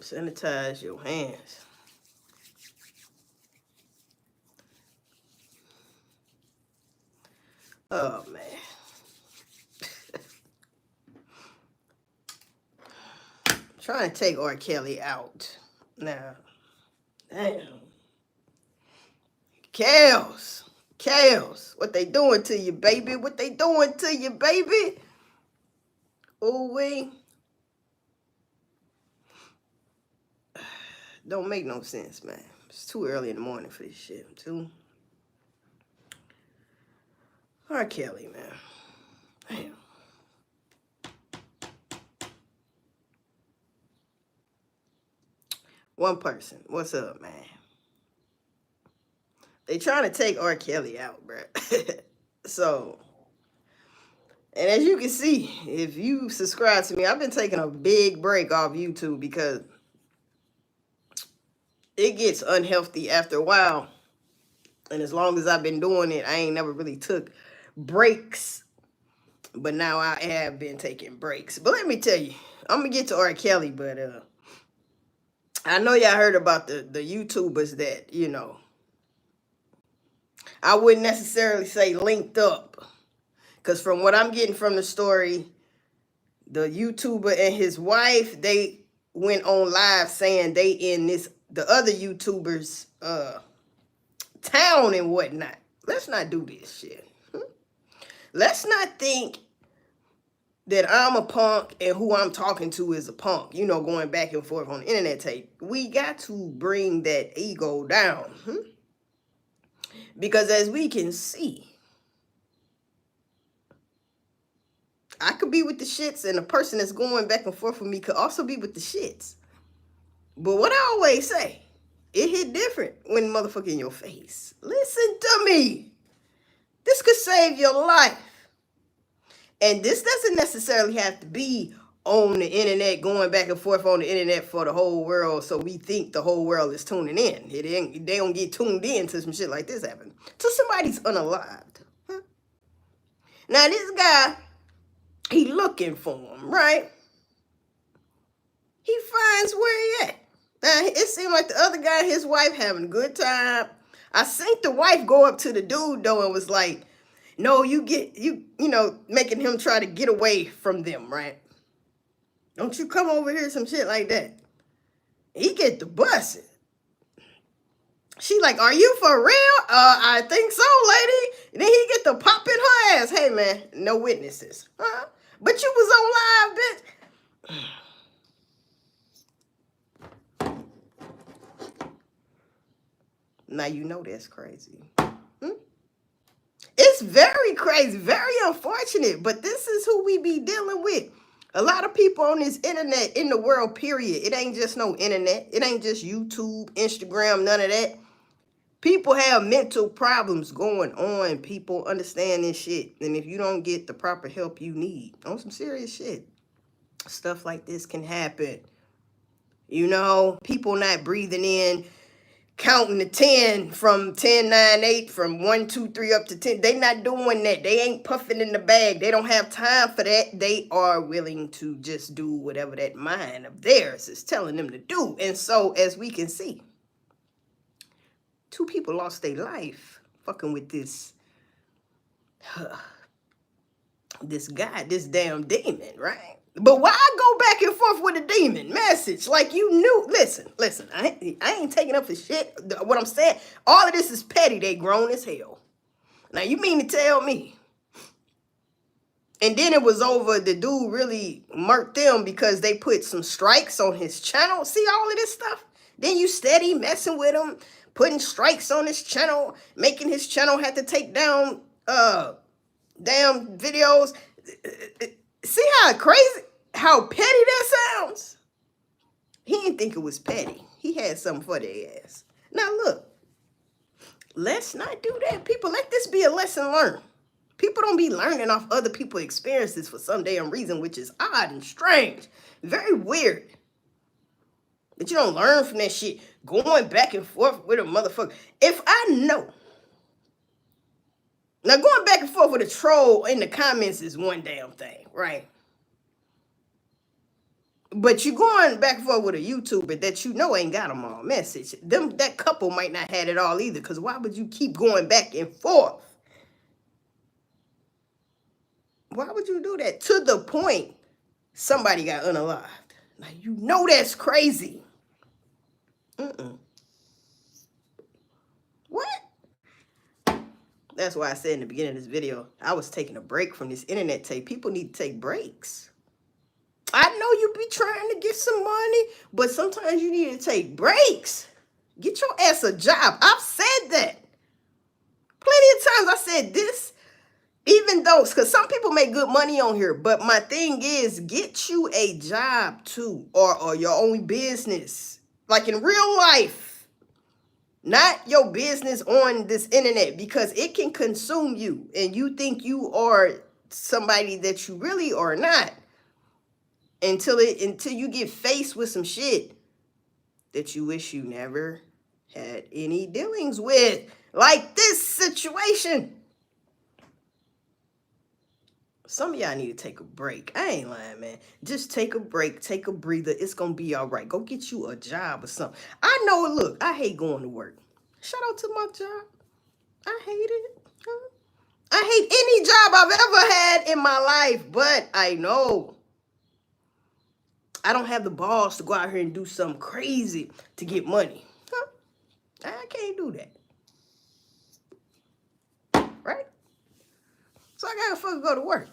Sanitize your hands. Oh, man. Trying to take R. Kelly out. Now, damn. Chaos. Chaos. What they doing to you, baby? What they doing to you, baby? Ooh, wee. Don't make no sense, man. It's too early in the morning for this shit. Too. R. Kelly, man. Damn. One person. What's up, man? They trying to take R. Kelly out, bro. So, and as you can see, if you subscribe to me, I've been taking a big break off YouTube because it gets unhealthy after a while. And as long as I've been doing it, I ain't never really took breaks. But now I have been taking breaks. But let me tell you, I'm going to get to R. Kelly, but I know y'all heard about the YouTubers that, you know, I wouldn't necessarily say linked up. Because from what I'm getting from the story, the YouTuber and his wife, they went on live saying they in the other YouTuber's town and whatnot. Let's not do this shit. Let's not think that I'm a punk and who I'm talking to is a punk, you know, going back and forth on the internet tape. We got to bring that ego down. Because as we can see, I could be with the shits and the person that's going back and forth with me could also be with the shits. But what I always say, it hit different when motherfucker in your face. Listen to me. This could save your life. And this doesn't necessarily have to be on the internet, going back and forth on the internet for the whole world, so we think the whole world is tuning in. They don't get tuned in to some shit like this happen. To somebody's unalived. Now this guy, he looking for him, right? He finds where he at. Now it seemed like the other guy and his wife having a good time. I seen the wife go up to the dude though and was like, no, you know, making him try to get away from them, right? Don't you come over here, some shit like that. He get the busing. She like, are you for real? I think so, lady. And then he get the pop in her ass. Hey, man, no witnesses. Huh? But you was on live, bitch. Now you know that's crazy. It's very crazy, very unfortunate, but this is who we be dealing with. A lot of people on this internet, in the world, period. It ain't just no internet. It ain't just YouTube, Instagram, none of that. People have mental problems going on. People understand this shit. And if you don't get the proper help you need on some serious shit, stuff like this can happen. You know, people not breathing in, counting to 10 from 10, 9, 8, from 1, 2, 3 up to 10. They not doing that. They ain't puffing in the bag. They don't have time for that. They are willing to just do whatever that mind of theirs is telling them to do. And so, as we can see, 2 people lost their life fucking with this guy, this damn demon, right? But why go back and forth with a demon message? Like you knew. Listen. I ain't taking up for shit. What I'm saying, all of this is petty. They grown as hell. Now you mean to tell me? And then it was over. The dude really murked them because they put some strikes on his channel. See all of this stuff? Then you steady messing with him, putting strikes on his channel, making his channel have to take down damn videos. See how crazy, how petty that sounds? He didn't think it was petty. He had something for their ass. Now look, let's not do that. People, let this be a lesson learned. People don't be learning off other people's experiences for some damn reason, which is odd and strange. Very weird. That you don't learn from that shit. Going back and forth with a motherfucker. If I know. Now going back and forth with a troll in the comments is one damn thing, right? But you going back and forth with a YouTuber that you know ain't got them all message. That couple might not had it all either. Because why would you keep going back and forth? Why would you do that? To the point somebody got unalived. Now you know that's crazy. What? That's why I said in the beginning of this video, I was taking a break from this internet tape. People need to take breaks. I know you be trying to get some money, but sometimes you need to take breaks. Get your ass a job. I've said that. Plenty of times I said this, even though, because some people make good money on here, but my thing is, get you a job too, or your own business. Like in real life, not your business on this internet, because it can consume you, and you think you are somebody that you really are not. Until you get faced with some shit that you wish you never had any dealings with, like this situation. Some of y'all need to take a break. I ain't lying, man. Just take a break, take a breather. It's gonna be all right. Go get you a job or something. I know. Look, I hate going to work. Shout out to my job. I hate it. I hate any job I've ever had in my life, but I know I don't have the balls to go out here and do something crazy to get money. I can't do that. Right? So I gotta fucking go to work.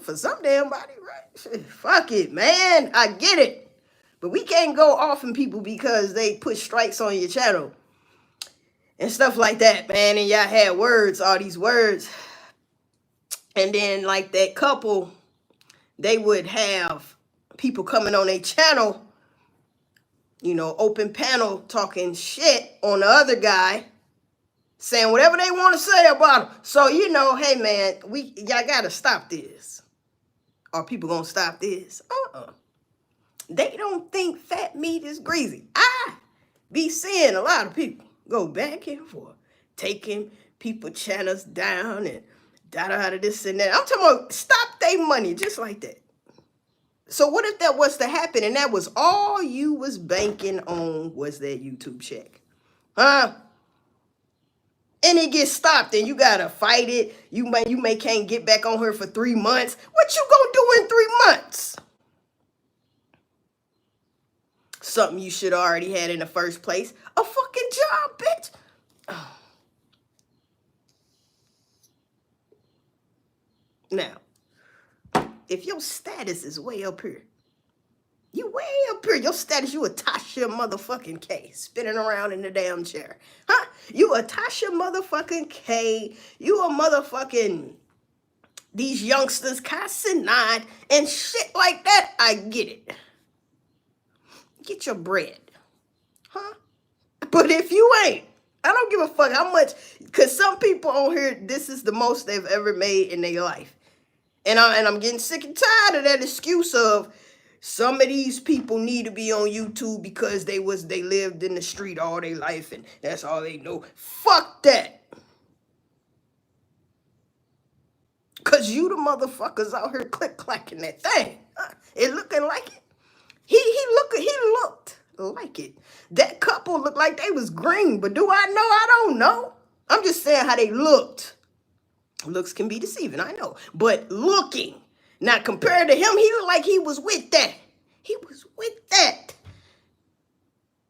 For some damn body, right? Fuck it, man. I get it. But we can't go offing people because they put strikes on your channel and stuff like that, man. And y'all had words, all these words. And then like that couple, they would have people coming on their channel, you know, open panel talking shit on the other guy, saying whatever they want to say about him. So, you know, hey man, y'all gotta stop this. Are people gonna stop this? They don't think fat meat is greasy. I be seeing a lot of people go back and forth, taking people channels down and da this and that. I'm talking about stop their money just like that. So what if that was to happen and that was all you was banking on was that YouTube check? Huh? And it gets stopped and you gotta fight it. You may can't get back on her for 3 months. What you gonna do in 3 months? Something you should already had in the first place. A fucking job, bitch. Oh. Now, if your status is way up here, you way up here. Your status, you a Tasha motherfucking K, spinning around in the damn chair. Huh? You a Tasha motherfucking K. You a motherfucking these youngsters Casanat and shit like that. I get it. Get your bread. Huh? But if you ain't, I don't give a fuck how much, because some people on here, this is the most they've ever made in their life. And I'm getting sick and tired of that excuse of some of these people need to be on YouTube because they lived in the street all their life and that's all they know. Fuck that. Cause you the motherfuckers out here click-clacking that thing. It looking like it. He looked like it. That couple looked like they was green, but do I know? I don't know. I'm just saying how they looked. Looks can be deceiving, I know. But looking, now compared to him, he looked like he was with that. He was with that.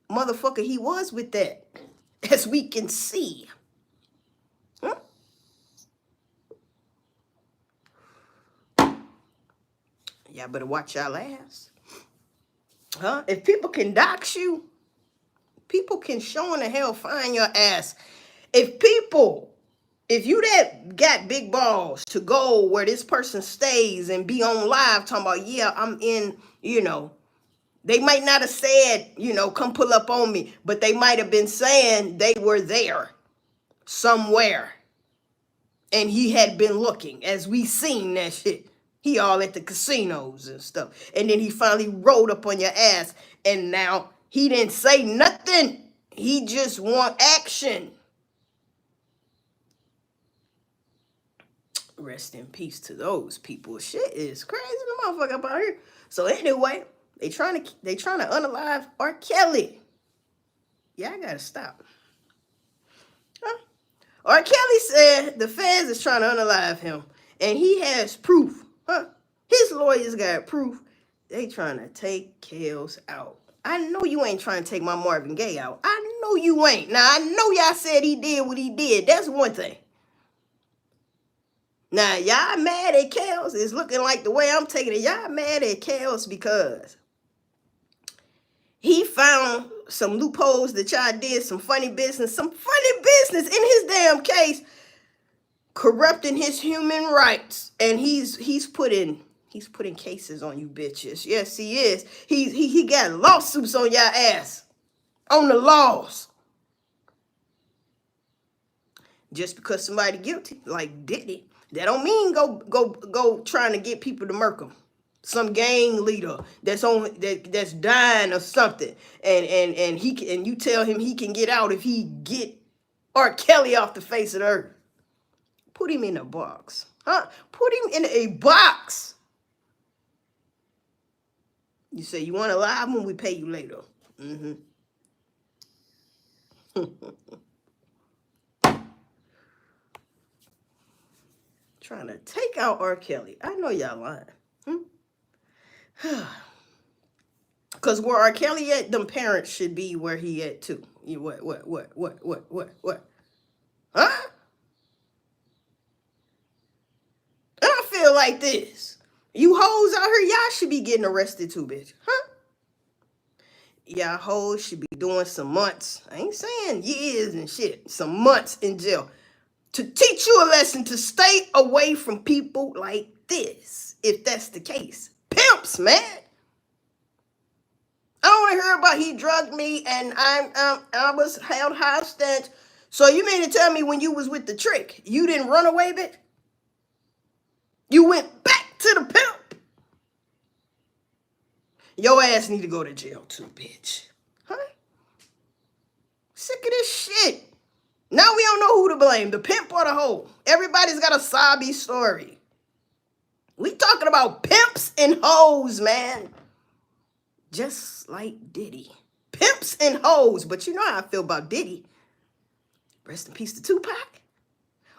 Motherfucker, he was with that. As we can see. Huh? Y'all better watch y'all ass. Huh? If people can dox you, people can show in the hell find your ass. If you that got big balls to go where this person stays and be on live talking about, yeah, I'm in, you know, they might not have said, you know, come pull up on me, but they might have been saying they were there somewhere. And he had been looking, as we seen that shit. He all at the casinos and stuff. And then he finally rolled up on your ass. And now he didn't say nothing. He just want action. Rest in peace to those people. Shit is crazy, the motherfucker up out here. So anyway, They trying to unalive R. Kelly. Yeah, I gotta stop. Huh? R. Kelly said the feds is trying to unalive him, and he has proof. Huh? His lawyers got proof. They trying to take Kels out. I know you ain't trying to take my Marvin Gaye out. I know you ain't. Now, I know y'all said he did what he did. That's one thing. Now, y'all mad at Kels. It's looking like the way I'm taking it. Y'all mad at Kels because he found some loopholes that y'all did, some funny business in his damn case, corrupting his human rights. And he's putting cases on you bitches. Yes, he is. He got lawsuits on y'all ass. On the laws. Just because somebody guilty, like Diddy, that don't mean go trying to get people to murk him. Some gang leader that's dying or something, and you tell him he can get out if he get R. Kelly off the face of the earth. Put him in a box, huh? Put him in a box. You say you want to lie when we pay you later. Trying to take out R. Kelly. I know y'all lying. Because where R. Kelly at, them parents should be where he at too. You what? Huh? I feel like this. You hoes out here, y'all should be getting arrested too, bitch. Huh? Y'all hoes should be doing some months. I ain't saying years and shit. Some months in jail. To teach you a lesson to stay away from people like this. If that's the case. Pimps, man. I don't want to hear about he drugged me and I was held hostage. So you mean to tell me when you was with the trick, you didn't run away, bitch? You went back to the pimp. Your ass need to go to jail too, bitch. Huh? Sick of this shit. Now we don't know who to blame, the pimp or the hoe. Everybody's got a sobby story. We talking about pimps and hoes, man. Just like Diddy. Pimps and hoes. But you know how I feel about Diddy. Rest in peace to Tupac.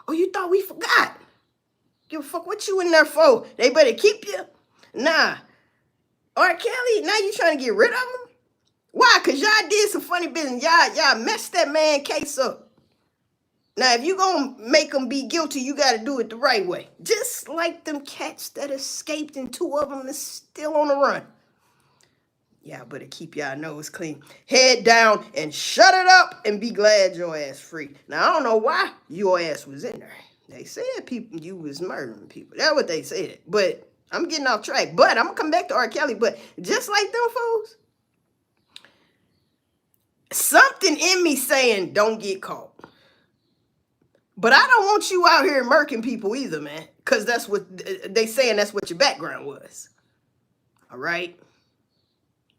Oh, you thought we forgot? Give a fuck what you in there for. They better keep you. Nah. R. Kelly, now you trying to get rid of him? Why? Because y'all did some funny business. Y'all messed that man case up. Now, if you gonna make him be guilty, you got to do it the right way. Just like them cats that escaped and 2 of them is still on the run. Y'all better keep y'all nose clean. Head down and shut it up and be glad your ass free. Now, I don't know why your ass was in there. They said people you was murdering people. That's what they said. But I'm getting off track. But I'm going to come back to R. Kelly. But just like them fools, something in me saying don't get caught. But I don't want you out here murking people either, man. Because that's what they saying that's what your background was. All right?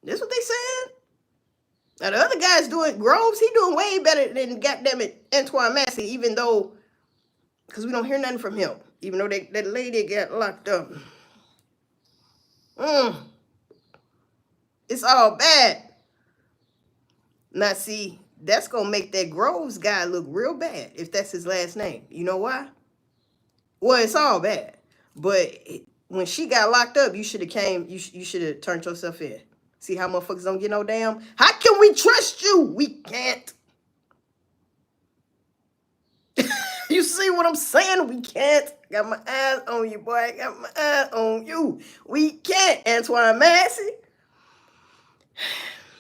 That's what they said. Now, the other guy's doing, Groves, he doing way better than, goddammit, Antoine Massey, even though, because we don't hear nothing from him, even though that lady got locked up. It's all bad. Now, see, that's going to make that Groves guy look real bad, if that's his last name. You know why? Well, it's all bad. But when she got locked up, you should have you should have turned yourself in. See how motherfuckers don't get no damn? How can we trust you? We can't. You see what I'm saying? We can't. Got my eyes on you, boy. Got my eyes on you. We can't. Antoine Massey.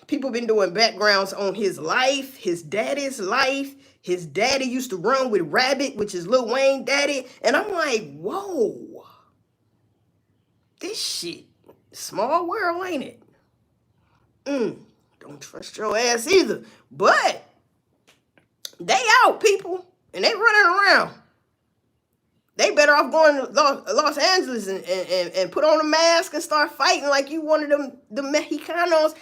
People been doing backgrounds on his life, his daddy's life. His daddy used to run with Rabbit, which is Lil Wayne daddy. And I'm like, whoa. This shit, small world, ain't it? Don't trust your ass either. But they out, people. And they running around. They better off going to Los Angeles and put on a mask and start fighting like you one of them, the Mexicanos.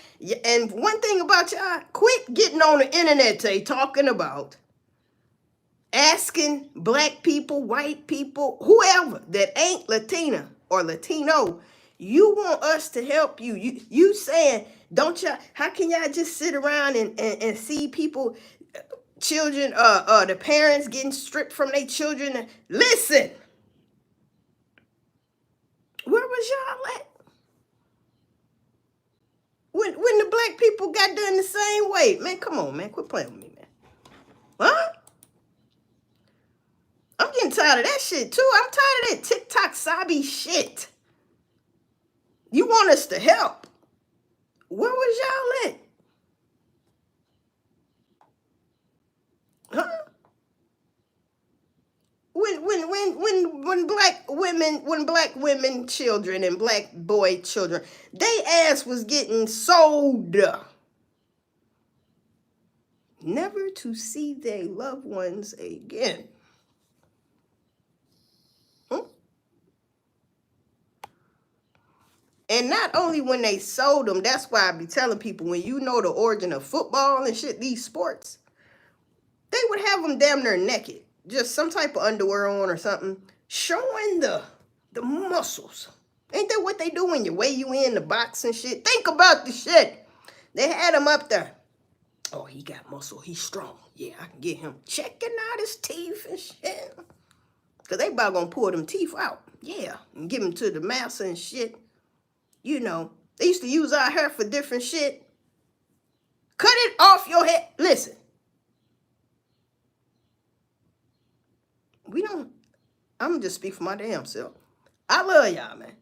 And one thing about y'all, quit getting on the internet today talking about asking black people, white people, whoever that ain't Latina or Latino, You want us to help you. You saying, don't y'all, how can y'all just sit around and see people, children, the parents getting stripped from their children? Listen, where was y'all at? When the black people got done the same way? Man, come on, man. Quit playing with me, man. Huh? I'm getting tired of that shit, too. I'm tired of that TikTok sabi shit. You want us to help. Where was y'all at? Huh? When black women children and black boy children, they ass was getting sold, never to see their loved ones again. And not only when they sold them, that's why I be telling people, when you know the origin of football and shit, these sports, they would have them damn near naked, just some type of underwear on or something, showing the muscles. Ain't that what they do when you weigh you in the box and shit? Think about the shit. They had him up there. Oh, he got muscle. He's strong. Yeah, I can get him. Checking out his teeth and shit. Because they about gonna pull them teeth out. Yeah, and give them to the master and shit. You know, they used to use our hair for different shit. Cut it off your head. Listen. I'm gonna just speak for my damn self. I love y'all, man.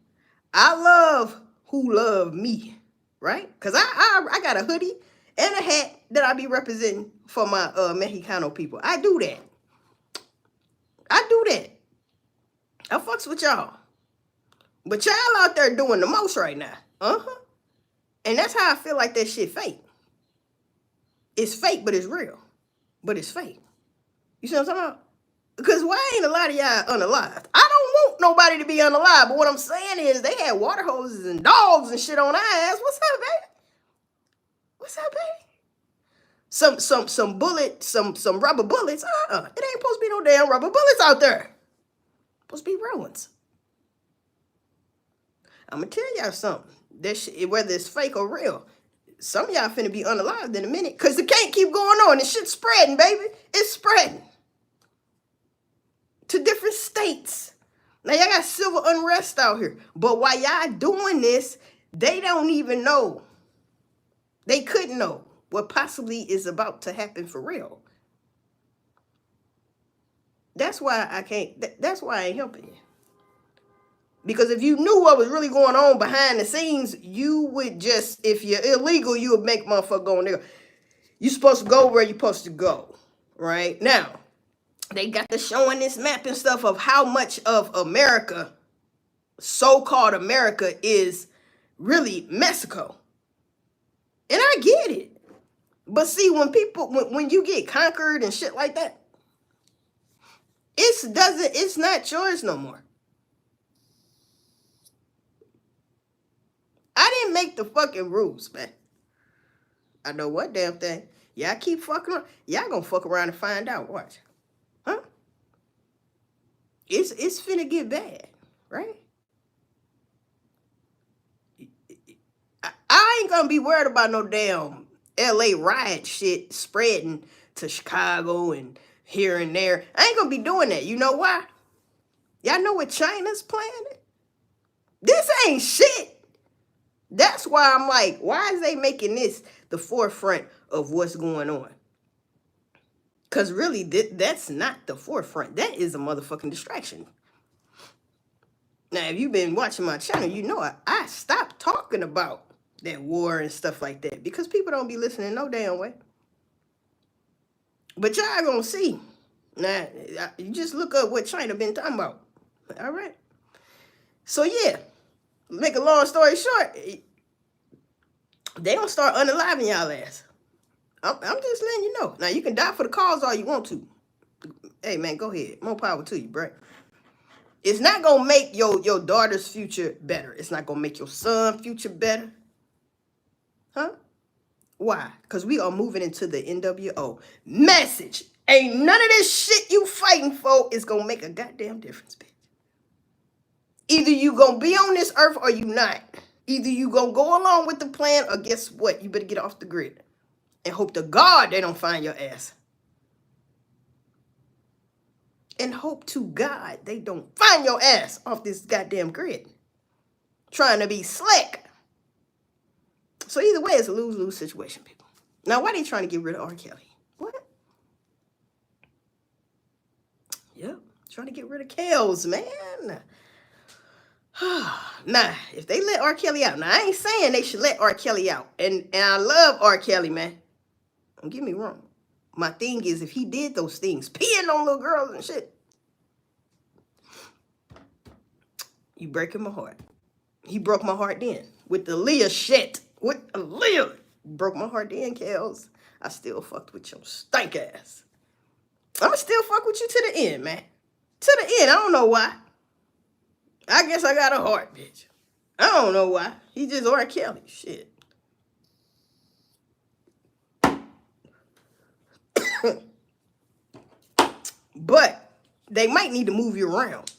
I love who love me, right? Because I got a hoodie and a hat that I be representing for my Mexicano people. I do that. I fucks with y'all. But y'all out there doing the most right now. And that's how I feel like that shit fake. It's fake, but it's real. But it's fake. You see what I'm talking about? Because why ain't a lot of y'all unalived? I don't want nobody to be unalive, but what I'm saying is they had water hoses and dogs and shit on our ass. What's up, baby? What's up, baby? Some rubber bullets. It ain't supposed to be no damn rubber bullets out there. Supposed to be real ones. I'm gonna tell y'all something. That shit, whether it's fake or real, some of y'all finna be unalived in a minute, because it can't keep going on. This shit's spreading, baby. It's spreading to different states. Now y'all got civil unrest out here, but while y'all doing this, they don't even know. They couldn't know what possibly is about to happen for real. That's why I can't. That's why I ain't helping you. Because if you knew what was really going on behind the scenes, you would just, if you're illegal, you would make motherfucker go in there. You're supposed to go where you're supposed to go, right? Now, they got to showing this map and stuff of how much of America, so-called America, is really Mexico. And I get it. But see, when you get conquered and shit like that, it's not yours no more. I didn't make the fucking rules, man. I know what damn thing. Y'all keep fucking around. Y'all gonna fuck around and find out. Watch. Huh? It's finna get bad, right? I ain't gonna be worried about no damn LA riot shit spreading to Chicago and here and there. I ain't gonna be doing that. You know why? Y'all know what China's planning? This ain't shit. That's why I'm like, why is they making this the forefront of what's going on? Because really, that's not the forefront. That is a motherfucking distraction. Now, if you've been watching my channel, you know I stopped talking about that war and stuff like that because people don't be listening no damn way. But y'all gonna see. Now, you just look up what China been talking about. All right. So, yeah. Make a long story short, they gonna start unaliving y'all ass. I'm just letting you know. Now, you can die for the cause all you want to. Hey, man, go ahead. More power to you, bro. It's not gonna make your daughter's future better. It's not gonna make your son's future better. Huh? Why? Because we are moving into the NWO. Message. Ain't none of this shit you fighting for is gonna make a goddamn difference, bitch. Either you gonna be on this earth or you not. Either you gonna go along with the plan or guess what? You better get off the grid. And hope to God they don't find your ass. And hope to God they don't find your ass off this goddamn grid. Trying to be slick. So either way, it's a lose-lose situation, people. Now, why they trying to get rid of R. Kelly? What? Yep, trying to get rid of Kels, man. Nah, if they let R. Kelly out, now I ain't saying they should let R. Kelly out. And I love R. Kelly, man. Don't get me wrong. My thing is, if he did those things, peeing on little girls and shit, you breaking my heart. He broke my heart then. With the Leah shit. With Leah. Broke my heart then, Kels. I still fucked with your stank ass. I'ma still fuck with you to the end, man. To the end. I don't know why. I guess I got a heart, bitch. I don't know why. He just R. Kelly. Shit. But they might need to move you around.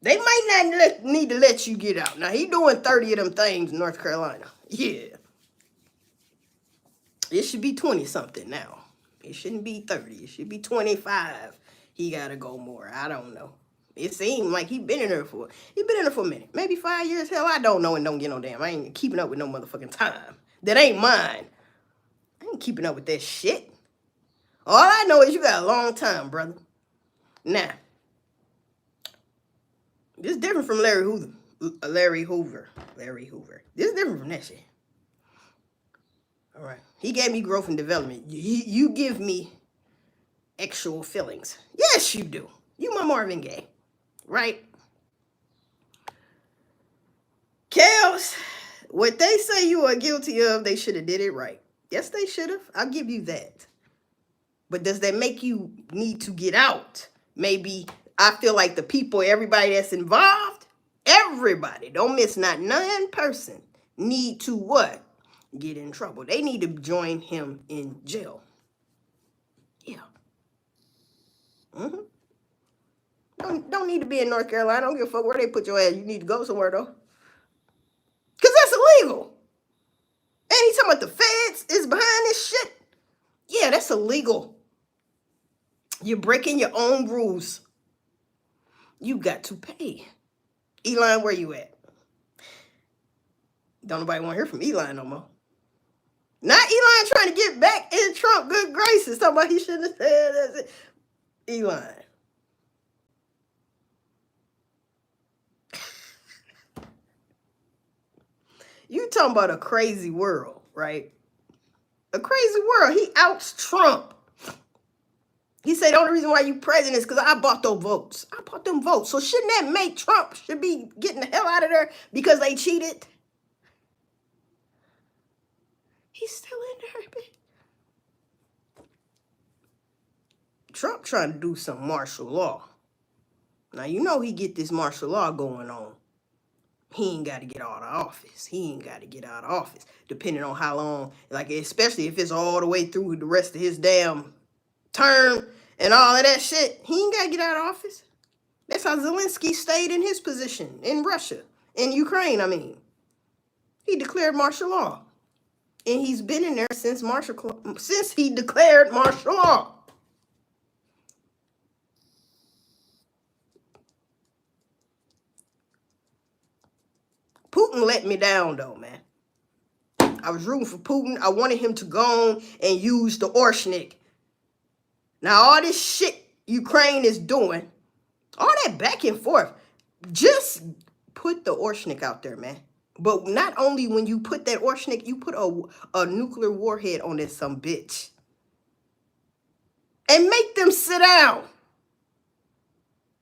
They might not need to let you get out. Now, he doing 30 of them things in North Carolina. Yeah. It should be 20-something now. It shouldn't be 30. It should be 25. He got to go more. I don't know. It seemed like he been in there for a minute. Maybe 5 years. Hell, I don't know and don't get no damn. I ain't keeping up with no motherfucking time. That ain't mine. I ain't keeping up with that shit. All I know is you got a long time, brother. Now, this is different from Larry Hoover. This is different from that shit. All right. He gave me growth and development. You give me actual feelings. Yes, you do. You my Marvin Gaye. Right? Kels, what they say you are guilty of, they should have did it right. Yes, they should have. I'll give you that. But does that make you need to get out? Maybe I feel like the people, everybody that's involved, everybody, don't miss not one person, need to what? Get in trouble. They need to join him in jail. Yeah. Don't need to be in North Carolina. I don't give a fuck where they put your ass. You need to go somewhere, though. Because that's illegal. And he's talking about the feds is behind this shit. Yeah, that's illegal. You're breaking your own rules. You got to pay. Elon, where you at? Don't nobody want to hear from Elon no more. Not Elon trying to get back in Trump good graces. Talking about he shouldn't have said that. Elon. You talking about a crazy world, right? A crazy world. He outs Trump. He said the only reason why you president is because I bought those votes. I bought them votes. So shouldn't that make Trump should be getting the hell out of there because they cheated? He's still in there, baby. Trump trying to do some martial law. Now, you know he get this martial law going on. He ain't got to get out of office. He ain't got to get out of office, depending on how long, like especially if it's all the way through the rest of his damn term and all of that shit. He ain't got to get out of office. That's how Zelensky stayed in his position in Russia, in Ukraine, I mean. He declared martial law. And he's been in there since he declared martial law. Putin let me down, though, man. I was rooting for Putin. I wanted him to go on and use the Orshnik. Now, all this shit Ukraine is doing, all that back and forth, just put the Orshnik out there, man. But not only when you put that Orshnik, you put a nuclear warhead on this some bitch. And make them sit down.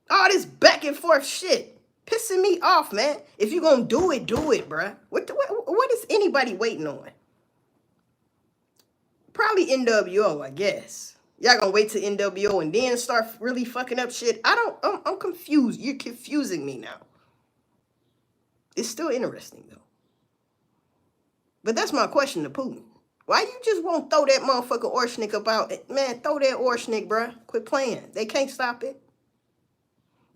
All this back and forth shit. Pissing me off, man. If you're going to do it, bruh. What is anybody waiting on? Probably NWO, I guess. Y'all gonna wait till NWO and then start really fucking up shit? I'm confused. You're confusing me now. It's still interesting, though. But that's my question to Putin. Why you just won't throw that motherfucker Orshnik about? Man, throw that Orshnik, bruh. Quit playing. They can't stop it.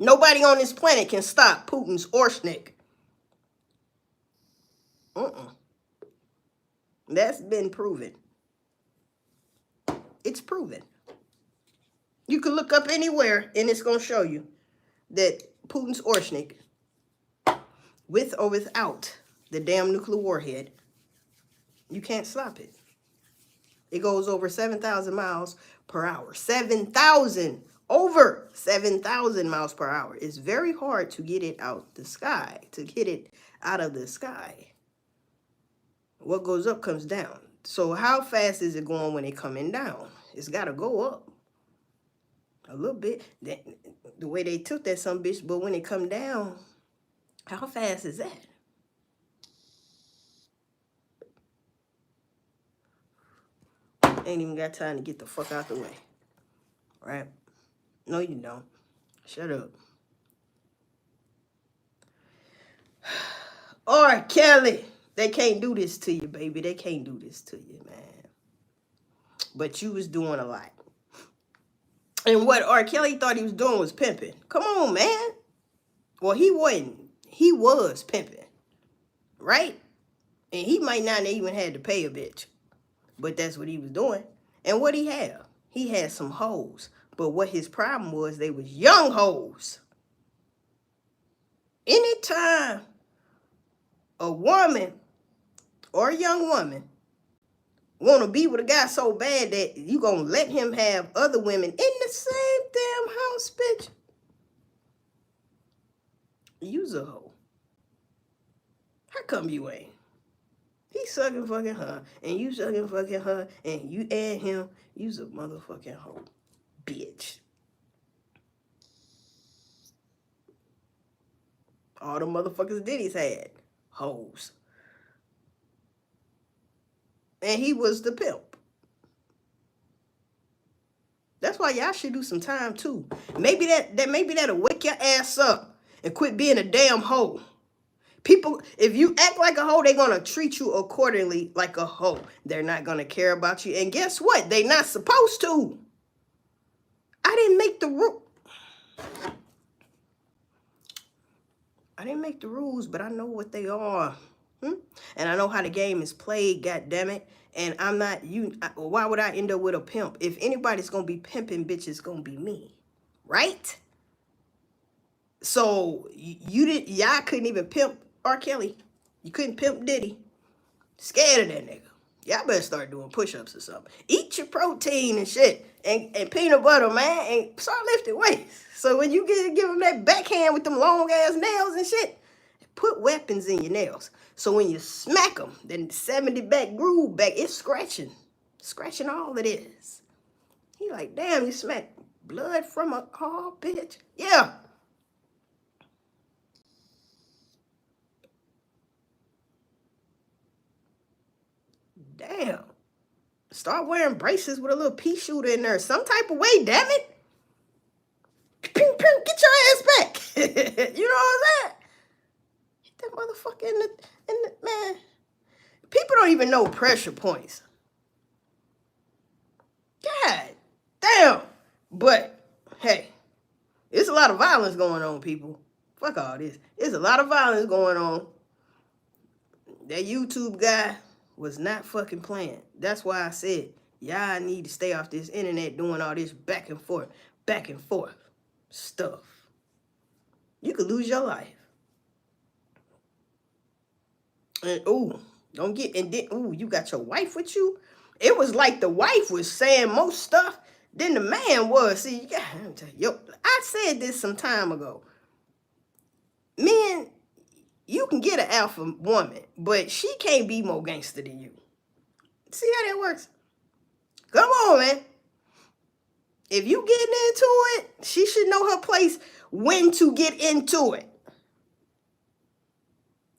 Nobody on this planet can stop Putin's arsenic. That's been proven. It's proven. You can look up anywhere and it's going to show you that Putin's arsenic, with or without the damn nuclear warhead, you can't stop it. It goes over 7,000 miles per hour. 7,000! Over 7,000 miles per hour. It's very hard to get it out the sky, to get it out of the sky. What goes up comes down. So how fast is it going when it's coming down? It's got to go up a little bit. The way they took that some bitch, but when it come down, how fast is that? Ain't even got time to get the fuck out the way. Right? No, you don't. Shut up. R. Kelly. They can't do this to you, baby. They can't do this to you, man. But you was doing a lot. And what R. Kelly thought he was doing was pimping. Come on, man. Well, he wasn't. He was pimping. Right? And he might not even had to pay a bitch. But that's what he was doing. And what he had? He had some hoes. But what his problem was, they was young hoes. Anytime a woman or a young woman want to be with a guy so bad that you going to let him have other women in the same damn house, bitch, you's a hoe. How come you ain't? He sucking fucking her, and you sucking fucking her, and you and him, you's a motherfucking hoe, bitch. All the motherfuckers Diddy's had hoes. And he was the pimp. That's why y'all should do some time too. Maybe that'll wake your ass up and quit being a damn hoe. People, if you act like a hoe, they're going to treat you accordingly like a hoe. They're not going to care about you. And guess what? They're not supposed to. I didn't make the rule. I didn't make the rules, but I know what they are. And I know how the game is played, goddammit. And I'm not, why would I end up with a pimp? If anybody's going to be pimping, bitch, it's going to be me. Right? So, y'all couldn't even pimp R. Kelly. You couldn't pimp Diddy. Scared of that nigga. Y'all better start doing push-ups or something. Eat your protein and shit. And peanut butter, man. And start lifting weights. So when you give them that backhand with them long-ass nails and shit, put weapons in your nails. So when you smack them, then 70 back groove back, it's scratching. Scratching all it is. He like, damn, you smack blood from a car, bitch. Yeah. Damn. Start wearing braces with a little pea shooter in there. Some type of way, damn it. Get your ass back. You know what I'm saying? Hit that motherfucker in the, man. People don't even know pressure points. God damn. But, hey, it's a lot of violence going on, people. Fuck all this. There's a lot of violence going on. That YouTube guy was not fucking playing. That's why I said, y'all need to stay off this internet doing all this back and forth stuff. You could lose your life. And don't get, and then, you got your wife with you? It was like the wife was saying most stuff than the man was. See, I said this some time ago. Men, you can get an alpha woman, but she can't be more gangster than you. See how that works? Come on, man. If you getting into it, she should know her place when to get into it.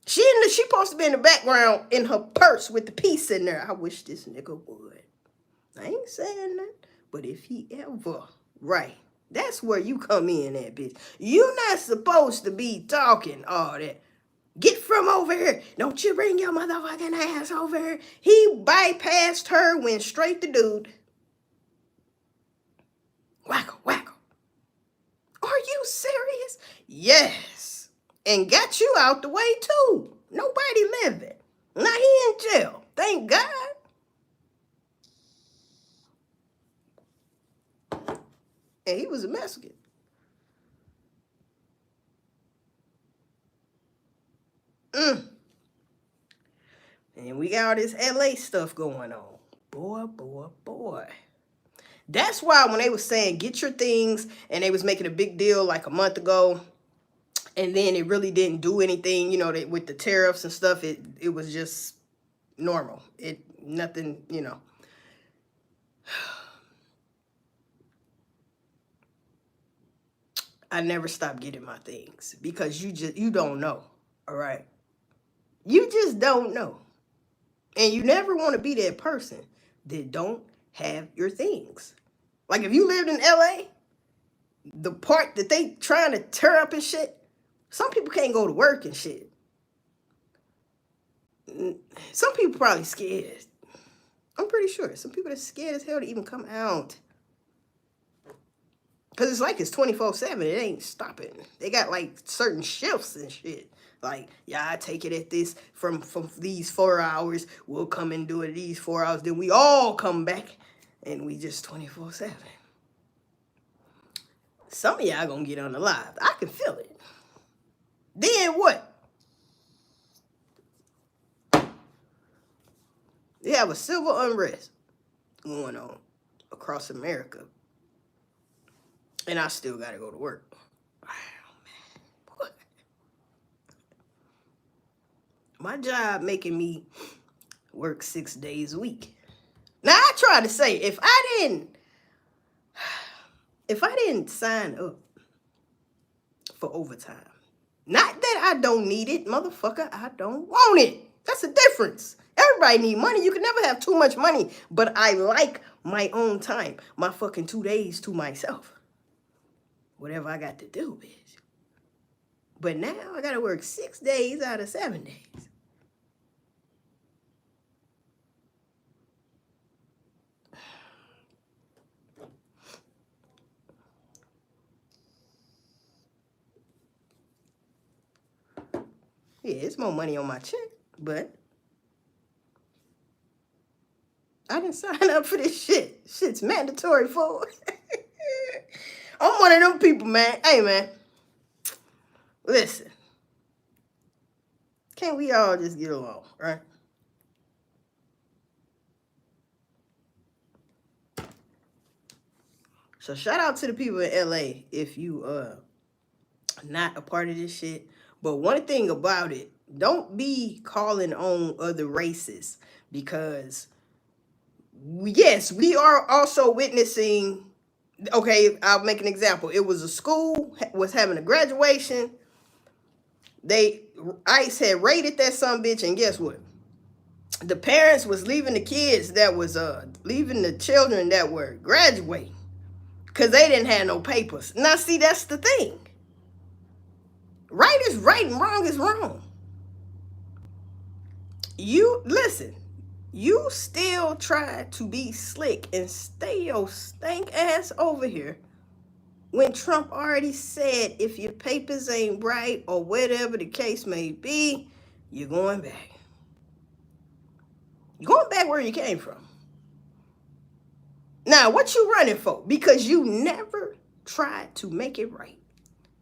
She supposed to be in the background in her purse with the piece in there. I wish this nigga would. I ain't saying that, but if he ever, right, that's where you come in at, bitch. You not supposed to be talking all that. Get from over here. Don't you bring your motherfucking ass over here. He bypassed her, went straight to dude. Wacko, wacko. Are you serious? Yes. And got you out the way too. Nobody living. Now he in jail. Thank God. And he was a Mexican. And we got all this LA stuff going on. Boy, boy, boy. That's why when they was saying get your things, and they was making a big deal like a month ago, and then it really didn't do anything, with the tariffs and stuff, it was just normal. Nothing. I never stopped getting my things because you don't know. All right. You just don't know. And you never want to be that person that don't have your things. Like if you lived in LA, the part that they trying to tear up and shit, some people can't go to work and shit. Some people probably scared. I'm pretty sure. Some people are scared as hell to even come out. Because it's like it's 24/7. It ain't stopping. They got like certain shifts and shit. Like, yeah, I take it at this from these 4 hours. We'll come and do it these 4 hours. Then we all come back and we just 24/7. Some of y'all gonna get on the live. I can feel it. Then what? They have a civil unrest going on across America. And I still gotta go to work. My job making me work 6 days a week. Now I try to say if I didn't sign up for overtime, not that I don't need it, motherfucker, I don't want it. That's the difference. Everybody need money. You can never have too much money, but I like my own time, my fucking 2 days to myself. Whatever I got to do, bitch. But now I gotta work 6 days out of 7 days. Yeah, it's more money on my check, but I didn't sign up for this shit. Shit's mandatory for. I'm one of them people, man. Hey, man. Listen. Can't we all just get along, right? So shout out to the people in LA if you not a part of this shit. But one thing about it, don't be calling on other races because yes, we are also witnessing. Okay, I'll make an example. It was a school was having a graduation. ICE had raided that sumbitch, and guess what? The parents was leaving the kids that was leaving the children that were graduating because they didn't have no papers. Now see, that's the thing. Right is right and wrong is wrong. You listen. You still try to be slick and stay your stank ass over here when Trump already said if your papers ain't right or whatever the case may be, you're going back. You're going back where you came from. Now, what you running for? Because you never tried to make it right.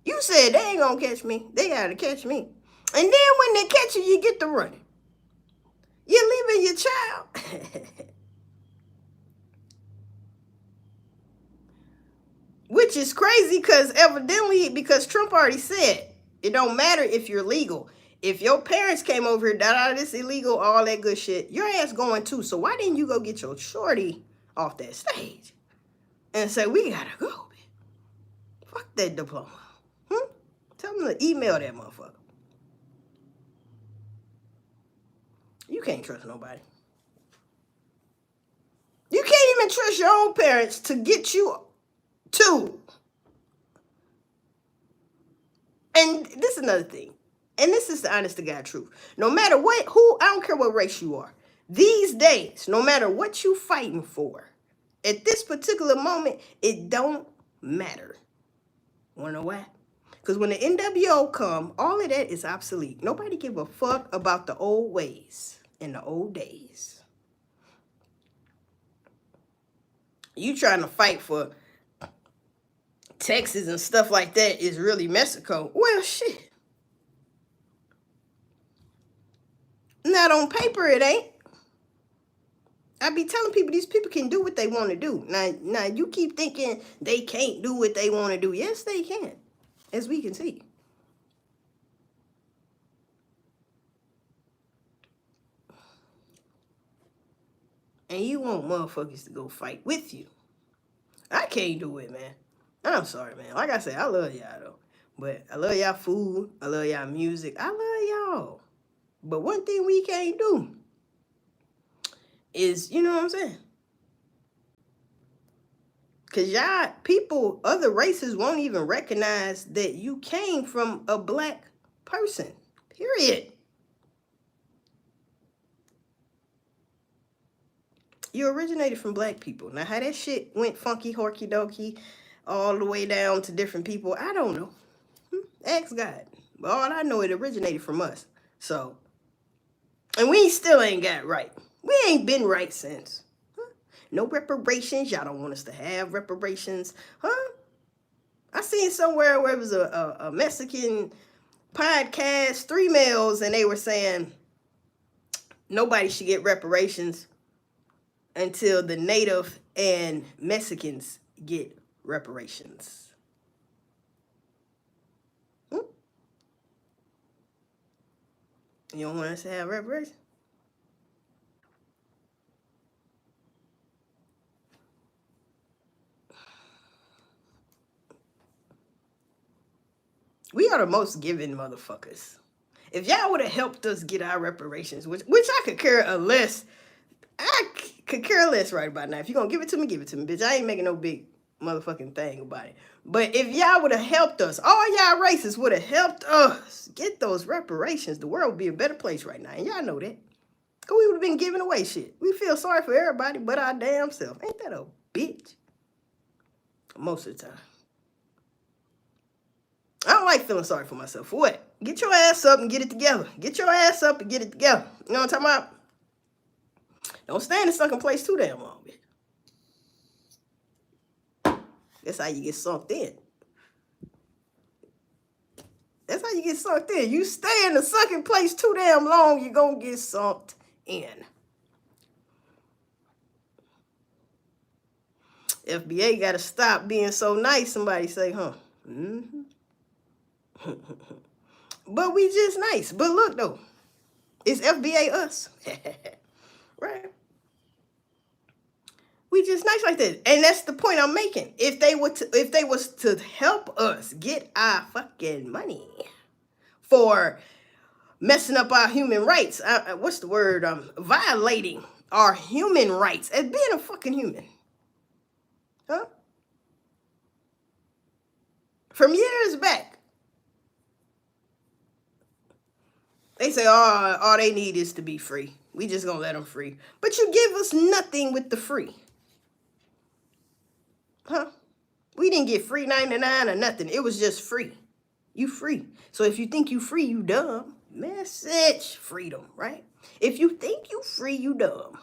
You said they ain't gonna catch me. They gotta catch me. And then when they catch you, you get to running. You're leaving your child. Which is crazy because Trump already said it don't matter if you're legal. If your parents came over here, this illegal, all that good shit, your ass going too. So why didn't you go get your shorty off that stage and say, we gotta go? Fuck that diploma. Tell them to email that motherfucker. You can't trust nobody. You can't even trust your own parents to get you to. And this is another thing. And this is the honest to God truth. No matter I don't care what race you are. These days, no matter what you fighting for, at this particular moment, it don't matter. Wanna know why? Because when the NWO come, all of that is obsolete. Nobody give a fuck about the old ways in the old days. You trying to fight for Texas and stuff like that is really Mexico. Well, shit. Not on paper, it ain't. I be telling people these people can do what they want to do. Now you keep thinking they can't do what they want to do. Yes, they can, as we can see. And you want motherfuckers to go fight with you. I can't do it, man. I'm sorry, man. Like I said, I love y'all, though. But I love y'all food. I love y'all music. I love y'all. But one thing we can't do is, you know what I'm saying? Because y'all, people, other races won't even recognize that you came from a black person. Period. You originated from black people. Now, how that shit went funky, horky, dokey, all the way down to different people, I don't know. Ask God. But all I know, it originated from us. So, and we still ain't got right. We ain't been right since. Huh? No reparations. Y'all don't want us to have reparations. Huh? I seen somewhere where it was a Mexican podcast, 3 males, and they were saying nobody should get reparations until the Native and Mexicans get reparations. You don't want us to have reparations? We are the most giving motherfuckers. If y'all would have helped us get our reparations, which I could care less, I could care less right about now. If you're gonna give it to me, bitch. I ain't making no big motherfucking thing about it. But if y'all would have helped us, all y'all races would have helped us get those reparations, the world would be a better place right now. And y'all know that. Cause we would have been giving away shit. We feel sorry for everybody but our damn self. Ain't that a bitch? Most of the time. I don't like feeling sorry for myself. For what? Get your ass up and get it together. Get your ass up and get it together. You know what I'm talking about? Don't stay in a sunken place too damn long, bitch. That's how you get sucked in. That's how you get sucked in. You stay in a sunken place too damn long, you're gonna get sucked in. FBA gotta stop being so nice, somebody say, huh? Mm-hmm. But we just nice. But look though, is FBA us? Right? We just nice like that. And that's the point I'm making. If they was to help us get our fucking money for messing up our human rights, what's the word? Violating our human rights as being a fucking human. Huh? From years back, they say, oh, all they need is to be free. We just gonna let them free. But you give us nothing with the free. Huh? We didn't get free 99 or nothing. It was just free. You free. So if you think you free, you dumb. Message freedom, right? If you think you free, you dumb.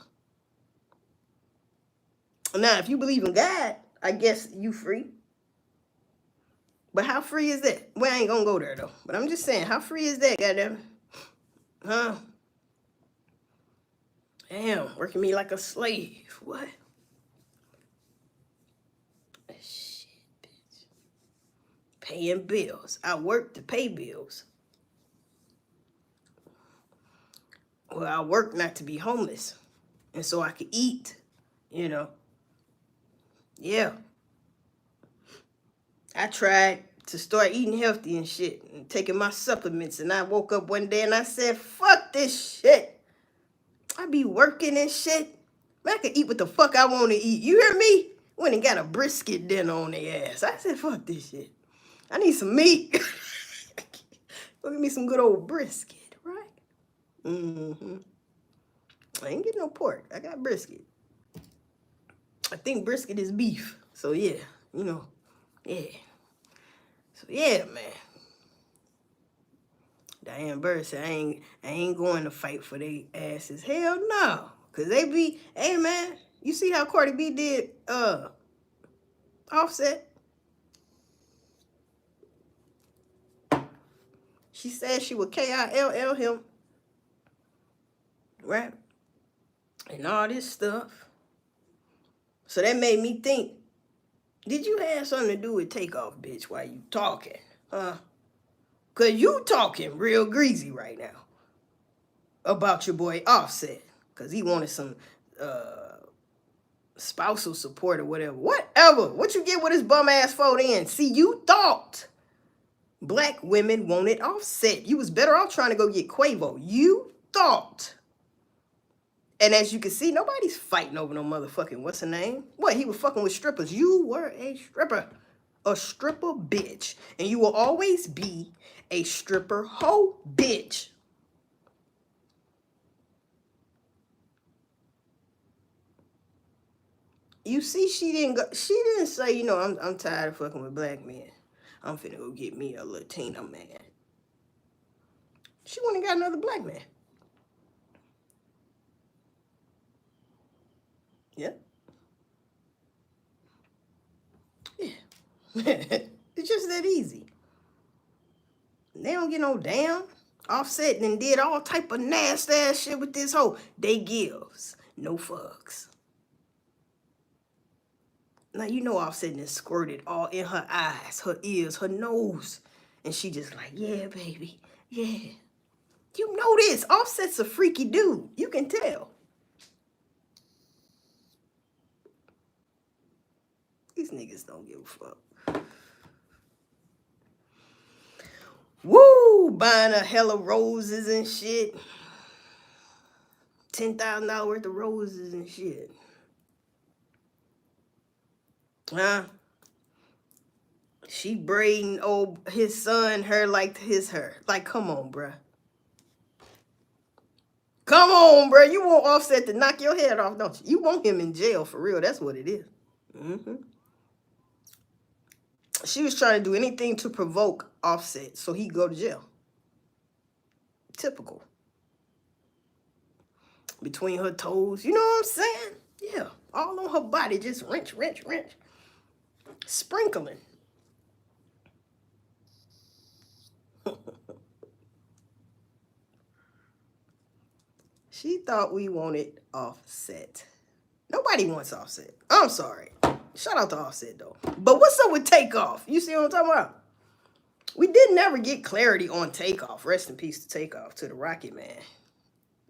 Now, if you believe in God, I guess you free. But how free is that? We ain't gonna go there though. But I'm just saying, how free is that, goddamn? Huh? Damn, working me like a slave. What? Shit, bitch. Paying bills. I work to pay bills. Well, I work not to be homeless. And so I could eat, you know. Yeah. I tried to start eating healthy and shit and taking my supplements. And I woke up one day and I said, fuck this shit. I be working and shit. Man, I can eat what the fuck I want to eat. You hear me? Went and got a brisket dinner on their ass. I said, fuck this shit. I need some meat. Go get me some good old brisket, right? Mm-hmm. I ain't getting no pork. I got brisket. I think brisket is beef. So yeah, you know, yeah. So yeah, man. Diane Bird said, I ain't going to fight for they asses. Hell no. Cause they be, hey man, you see how Cardi B did Offset? She said she would KILL him, right? And all this stuff. So that made me think, did you have something to do with Takeoff, bitch, while you talking? Huh? Cause you talking real greasy right now about your boy Offset. Cause he wanted some spousal support or whatever. Whatever. What you get with his bum ass for then? See, you thought black women wanted Offset. You was better off trying to go get Quavo. You thought. And as you can see, nobody's fighting over no motherfucking what's her name? What, he was fucking with strippers. You were a stripper. A stripper bitch. And you will always be a stripper hoe bitch. You see, she didn't say, you know, I'm tired of fucking with black men. I'm finna go get me a Latino man. She went and got another black man. Yeah. Yeah. It's just that easy. They don't get no damn. Offset and did all type of nasty ass shit with this hoe. They gives no fucks. Now you know Offset and squirted all in her eyes, her ears, her nose. And she just like, yeah, baby. Yeah. You know this. Offset's a freaky dude. You can tell. These niggas don't give a fuck. Woo! Buying a hella roses and shit. $10,000 worth of roses and shit. Huh? She braiding his son her like his her. Like, come on, bruh. Come on, bruh. You want Offset to knock your head off, don't you? You want him in jail for real. That's what it is. Mm-hmm. She was trying to do anything to provoke Offset so he go to jail. Typical. Between her toes. You know what I'm saying? Yeah. All on her body. Just wrench. Sprinkling. She thought we wanted Offset. Nobody wants Offset. I'm sorry. Shout out to Offset, though. But what's up with Takeoff? You see what I'm talking about? We did never get clarity on Takeoff. Rest in peace to Takeoff, to the Rocket Man.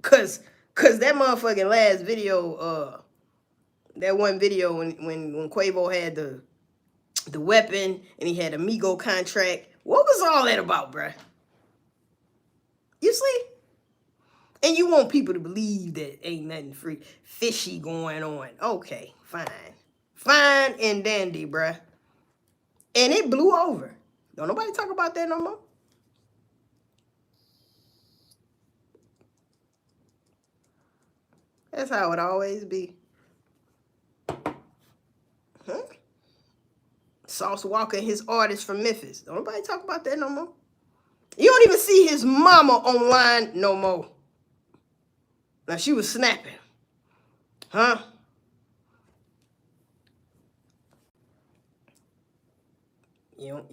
Cause that motherfucking last video, that one video when Quavo had the weapon and he had a Migo contract. What was all that about, bruh? You see? And you want people to believe that ain't nothing fishy going on. Okay, fine. Fine and dandy, bruh. And it blew over. Don't nobody talk about that no more. That's how it always be. Huh? Sauce Walker and his artist from Memphis. Don't nobody talk about that no more. You don't even see his mama online no more. Now, she was snapping. Huh?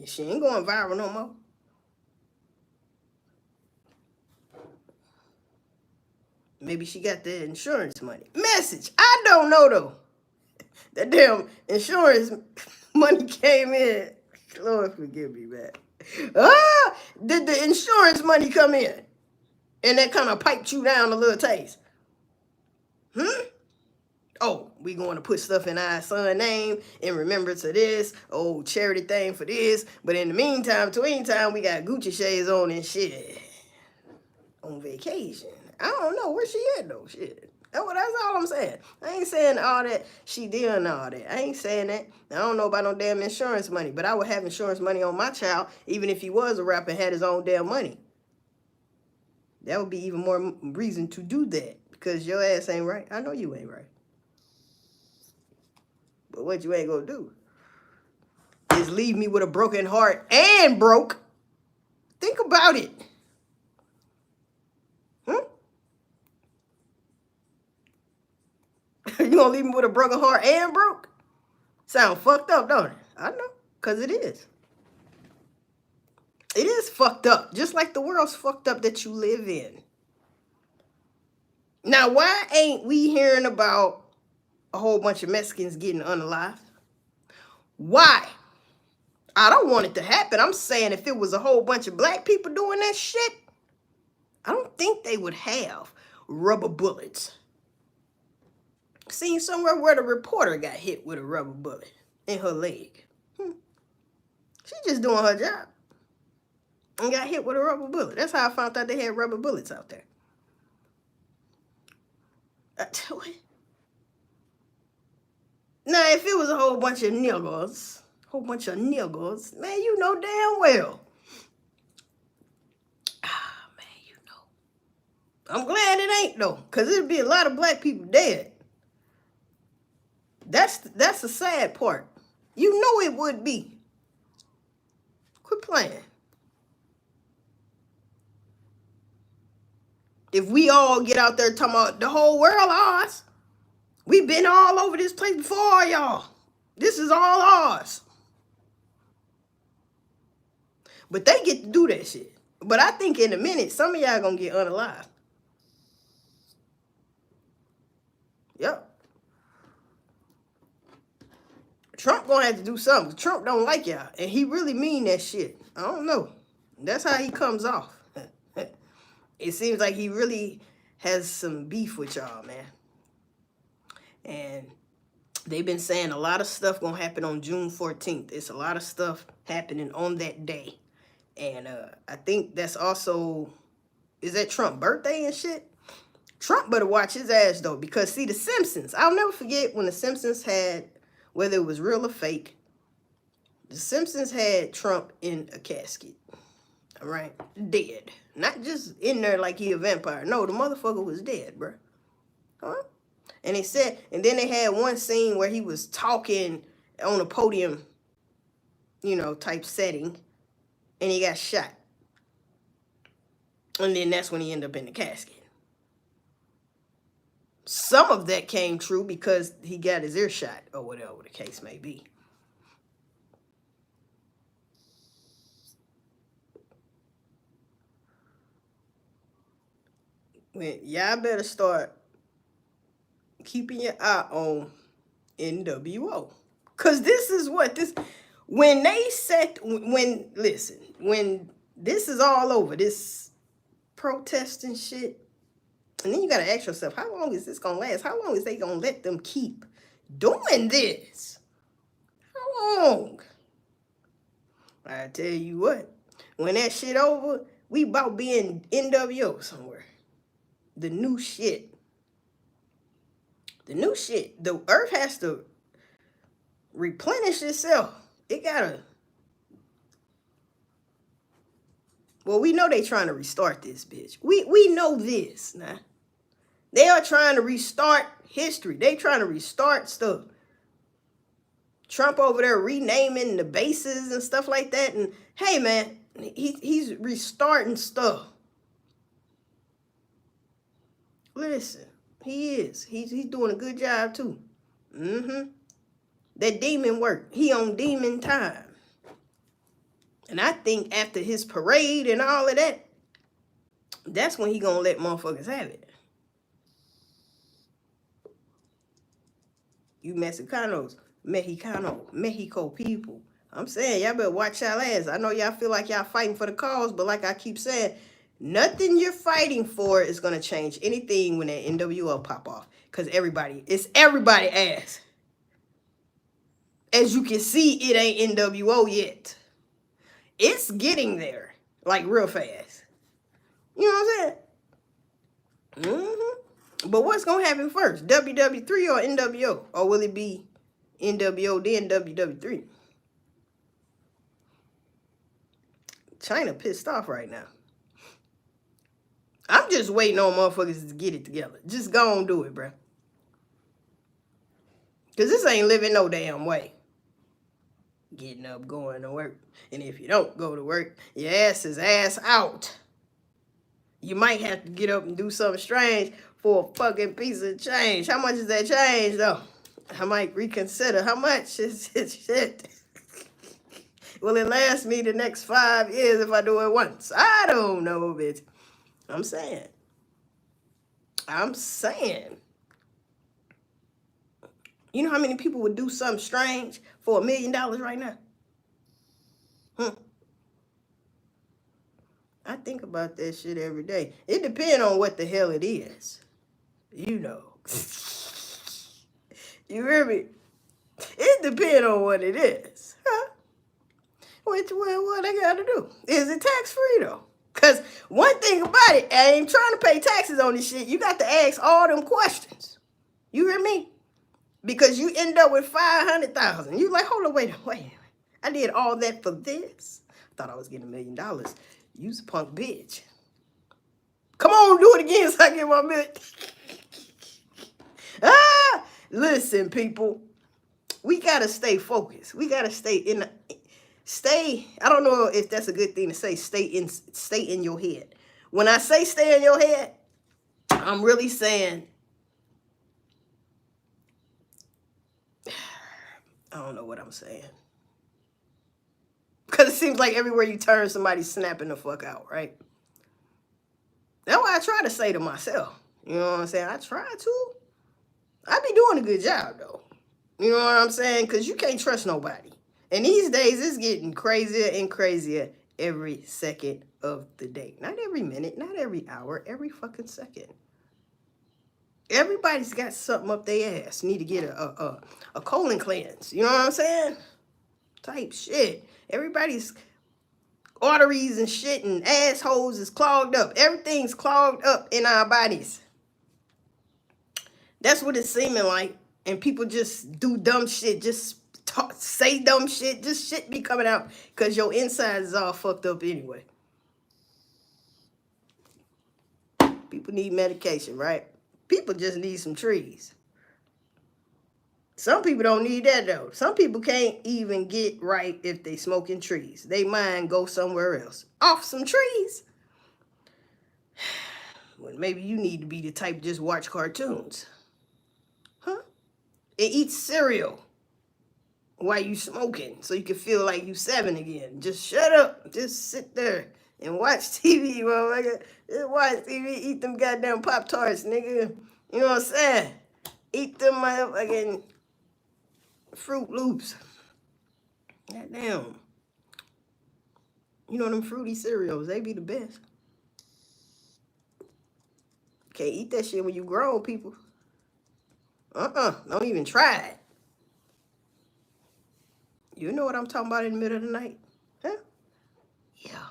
She ain't going viral no more. Maybe she got the insurance money. Message. I don't know, though. That damn insurance money came in. Lord forgive me, man. Did the insurance money come in? And that kind of piped you down a little taste? Oh, we going to put stuff in our son's name in remembrance of this. Oh, charity thing for this. But in the meantime, between time, we got Gucci shades on and shit. On vacation. I don't know where she at, though. Shit. That's all I'm saying. I ain't saying all that she did and all that. I ain't saying that. I don't know about no damn insurance money. But I would have insurance money on my child, even if he was a rapper and had his own damn money. That would be even more reason to do that. Because your ass ain't right. I know you ain't right. But what you ain't gonna do? is leave me with a broken heart and broke. Think about it. You gonna leave me with a broken heart and broke? Sound fucked up, don't it? I know, because it is. It is fucked up, just like the world's fucked up that you live in. Now, why ain't we hearing about a whole bunch of Mexicans getting unalived? Why? I don't want it to happen. I'm saying if it was a whole bunch of black people doing that shit, I don't think they would have rubber bullets. Seen somewhere where the reporter got hit with a rubber bullet in her leg. She just doing her job and got hit with a rubber bullet. That's how I found out they had rubber bullets out there. Now, if it was a whole bunch of niggers, man, you know damn well. Man, you know. I'm glad it ain't, though, because it'd be a lot of black people dead. That's the sad part. You know it would be. Quit playing. If we all get out there talking about the whole world ours, we've been all over this place before, y'all. This is all ours. But they get to do that shit. But I think in a minute, some of y'all gonna get unalived. Yep. Trump gonna have to do something. Trump don't like y'all. And he really mean that shit. I don't know. That's how he comes off. It seems like he really has some beef with y'all, man. And they've been saying a lot of stuff gonna happen on June 14th. It's a lot of stuff happening on that day. And I think that's also, is that Trump's birthday and shit? Trump better watch his ass, though, because, see, The Simpsons, I'll never forget when The Simpsons had, whether it was real or fake, The Simpsons had Trump in a casket, all right? Dead. Not just in there like he a vampire. No, the motherfucker was dead, bro. Huh? And they said, and then they had one scene where he was talking on a podium, you know, type setting, and he got shot. And then that's when he ended up in the casket. Some of that came true because he got his ear shot, or whatever the case may be. Y'all better start keeping your eye on NWO. Because this is what this, when they said, when this is all over, this protesting shit, and then you got to ask yourself, how long is this going to last? How long is they going to let them keep doing this? How long? I tell you what, when that shit over, we about being NWO somewhere. The new shit. The new shit. The earth has to replenish itself. It gotta. Well, we know they trying to restart this bitch. We know this now. They are trying to restart history. They trying to restart stuff. Trump over there renaming the bases and stuff like that. And hey, man, he's restarting stuff. Listen, he is. He's doing a good job too. That demon work. He on demon time. And I think after his parade and all of that, that's when he gonna let motherfuckers have it. You Mexico people. I'm saying, y'all better watch y'all ass. I know y'all feel like y'all fighting for the cause, but like I keep saying, nothing you're fighting for is going to change anything when that NWO pop off. Because it's everybody ass. As you can see, it ain't NWO yet. It's getting there, like real fast. You know what I'm saying? But what's going to happen first? WW3 or NWO? Or will it be NWO then WW3? China pissed off right now. I'm just waiting on motherfuckers to get it together. Just go on do it, bro. Because this ain't living no damn way. Getting up, going to work. And if you don't go to work, your ass is ass out. You might have to get up and do something strange for a fucking piece of change. How much is that change, though? I might reconsider. How much is shit? Will it last me the next 5 years if I do it once? I don't know, bitch. I'm saying. You know how many people would do something strange for $1 million right now? I think about that shit every day. It depends on what the hell it is. You know. You hear me? It depends on what it is. Huh? What I gotta do? Is it tax-free, though? Because one thing about it, I ain't trying to pay taxes on this shit. You got to ask all them questions. You hear me? Because you end up with $500,000. You like, hold on, wait. I did all that for this. Thought I was getting $1 million. You's a punk bitch. Come on, do it again so I get my bitch. Listen, people. We gotta stay focused. We gotta stay I don't know if that's a good thing to say, stay in your head. When I say stay in your head, I'm really saying, I don't know what I'm saying. Because it seems like everywhere you turn, somebody's snapping the fuck out, right? That's what I try to say to myself. You know what I'm saying? I try to. I be doing a good job, though. You know what I'm saying? Because you can't trust nobody. And these days, it's getting crazier and crazier every second of the day. Not every minute, not every hour, every fucking second. Everybody's got something up their ass. Need to get a colon cleanse. You know what I'm saying? Type shit. Everybody's arteries and shit and assholes is clogged up. Everything's clogged up in our bodies. That's what it's seeming like. And people just do dumb shit. Just say dumb shit. Just shit be coming out because your insides is all fucked up anyway. People need medication, right? People just need some trees. Some people don't need that, though. Some people can't even get right if they smoking trees. They mind go somewhere else. Off some trees. Well, maybe you need to be the type to just watch cartoons. Huh? And eat cereal while you smoking so you can feel like you 7 again. Just shut up. Just sit there and watch TV, motherfucker. Just watch TV. Eat them goddamn Pop-Tarts, nigga. You know what I'm saying? Eat them motherfucking Fruit Loops. Goddamn. You know them fruity cereals, they be the best. Can't eat that shit when you grown, people. Don't even try it. You know what I'm talking about in the middle of the night? Huh? Yeah.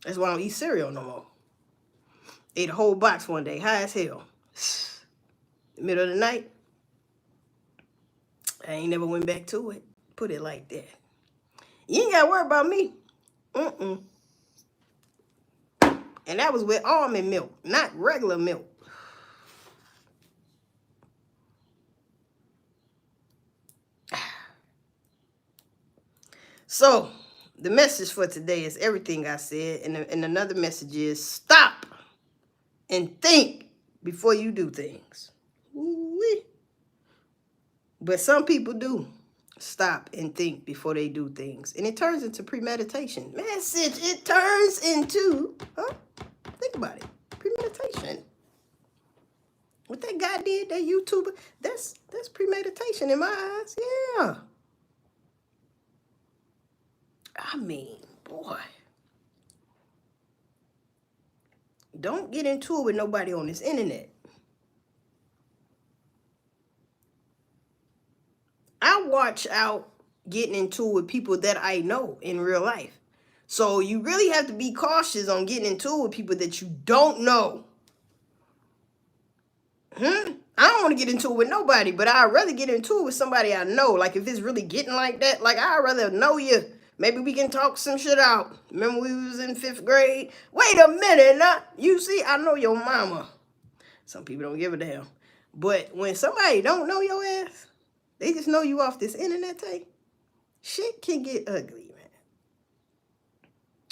That's why I don't eat cereal no more. Ate a whole box one day, high as hell. Middle of the night. I ain't never went back to it. Put it like that. You ain't gotta worry about me. And that was with almond milk, not regular milk. So, the message for today is everything I said. And another message is stop and think before you do things. Ooh-wee. But some people do stop and think before they do things. And it turns into premeditation. Message, it turns into, think about it, premeditation. What that guy did, that YouTuber, that's premeditation in my eyes, yeah. I mean, boy. Don't get into it with nobody on this internet. I watch out getting into it with people that I know in real life. So you really have to be cautious on getting into it with people that you don't know. I don't want to get into it with nobody, but I'd rather get into it with somebody I know. Like if it's really getting like that, like I'd rather know you. Maybe we can talk some shit out. Remember we was in 5th grade? Wait a minute, now. You see, I know your mama. Some people don't give a damn. But when somebody don't know your ass, They just know you off this internet thing. Shit can get ugly, man.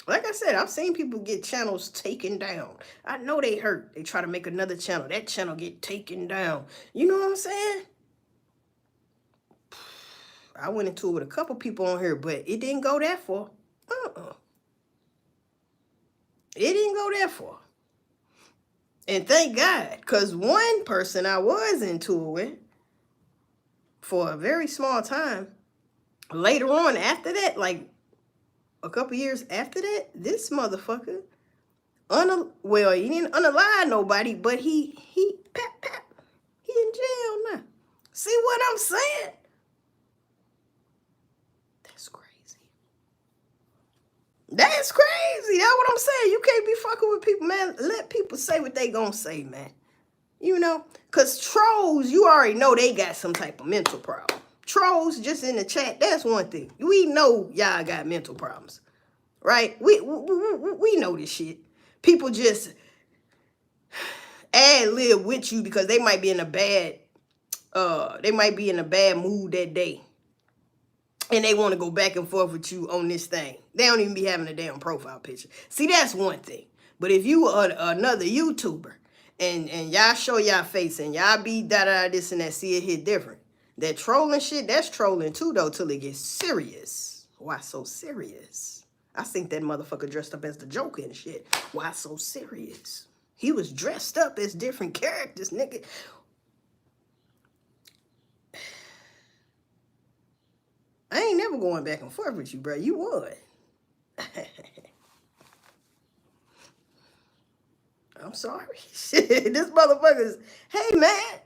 Like I said, I've seen people get channels taken down. I know they hurt. They try to make another channel. That channel get taken down. You know what I'm saying? I went into it with a couple people on here, but it didn't go that far. It didn't go that far. And thank God, because one person I was into it with for a very small time, later on after that, like a couple years after that, this motherfucker, well, he didn't unalive nobody, but he in jail now. See what I'm saying? That's crazy. That's crazy. That's what I'm saying. You can't be fucking with people, man. Let people say what they gonna say, man. You know? Because trolls, you already know they got some type of mental problem. Trolls just in the chat, that's one thing. We know y'all got mental problems. Right? We know this shit. People just ad-lib with you because they might be in a bad mood that day. And they want to go back and forth with you on this thing. They don't even be having a damn profile picture. See, that's one thing. But if you are another YouTuber and y'all show y'all face and y'all be da-da this and that, see, it hit different. That trolling shit, that's trolling too, though, till it gets serious. Why so serious? I think that motherfucker dressed up as the Joker and shit. Why so serious? He was dressed up as different characters, nigga. I ain't never going back and forth with you, bro. You would. I'm sorry. Shit, this motherfucker's, hey, man.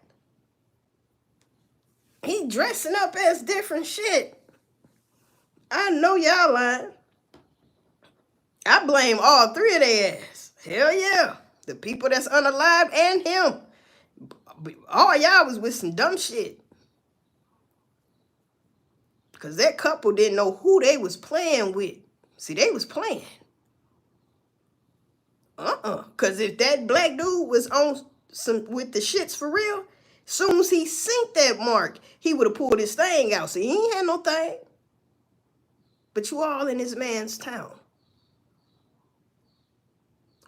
He dressing up as different shit. I know y'all lying. I blame all three of their ass. Hell yeah. The people that's unalive and him. All y'all was with some dumb shit. Because that couple didn't know who they was playing with. See, they was playing. Because if that black dude was on some with the shits for real, soon as he synced that mark, he would have pulled his thing out. See, he ain't had no thing. But you all in this man's town.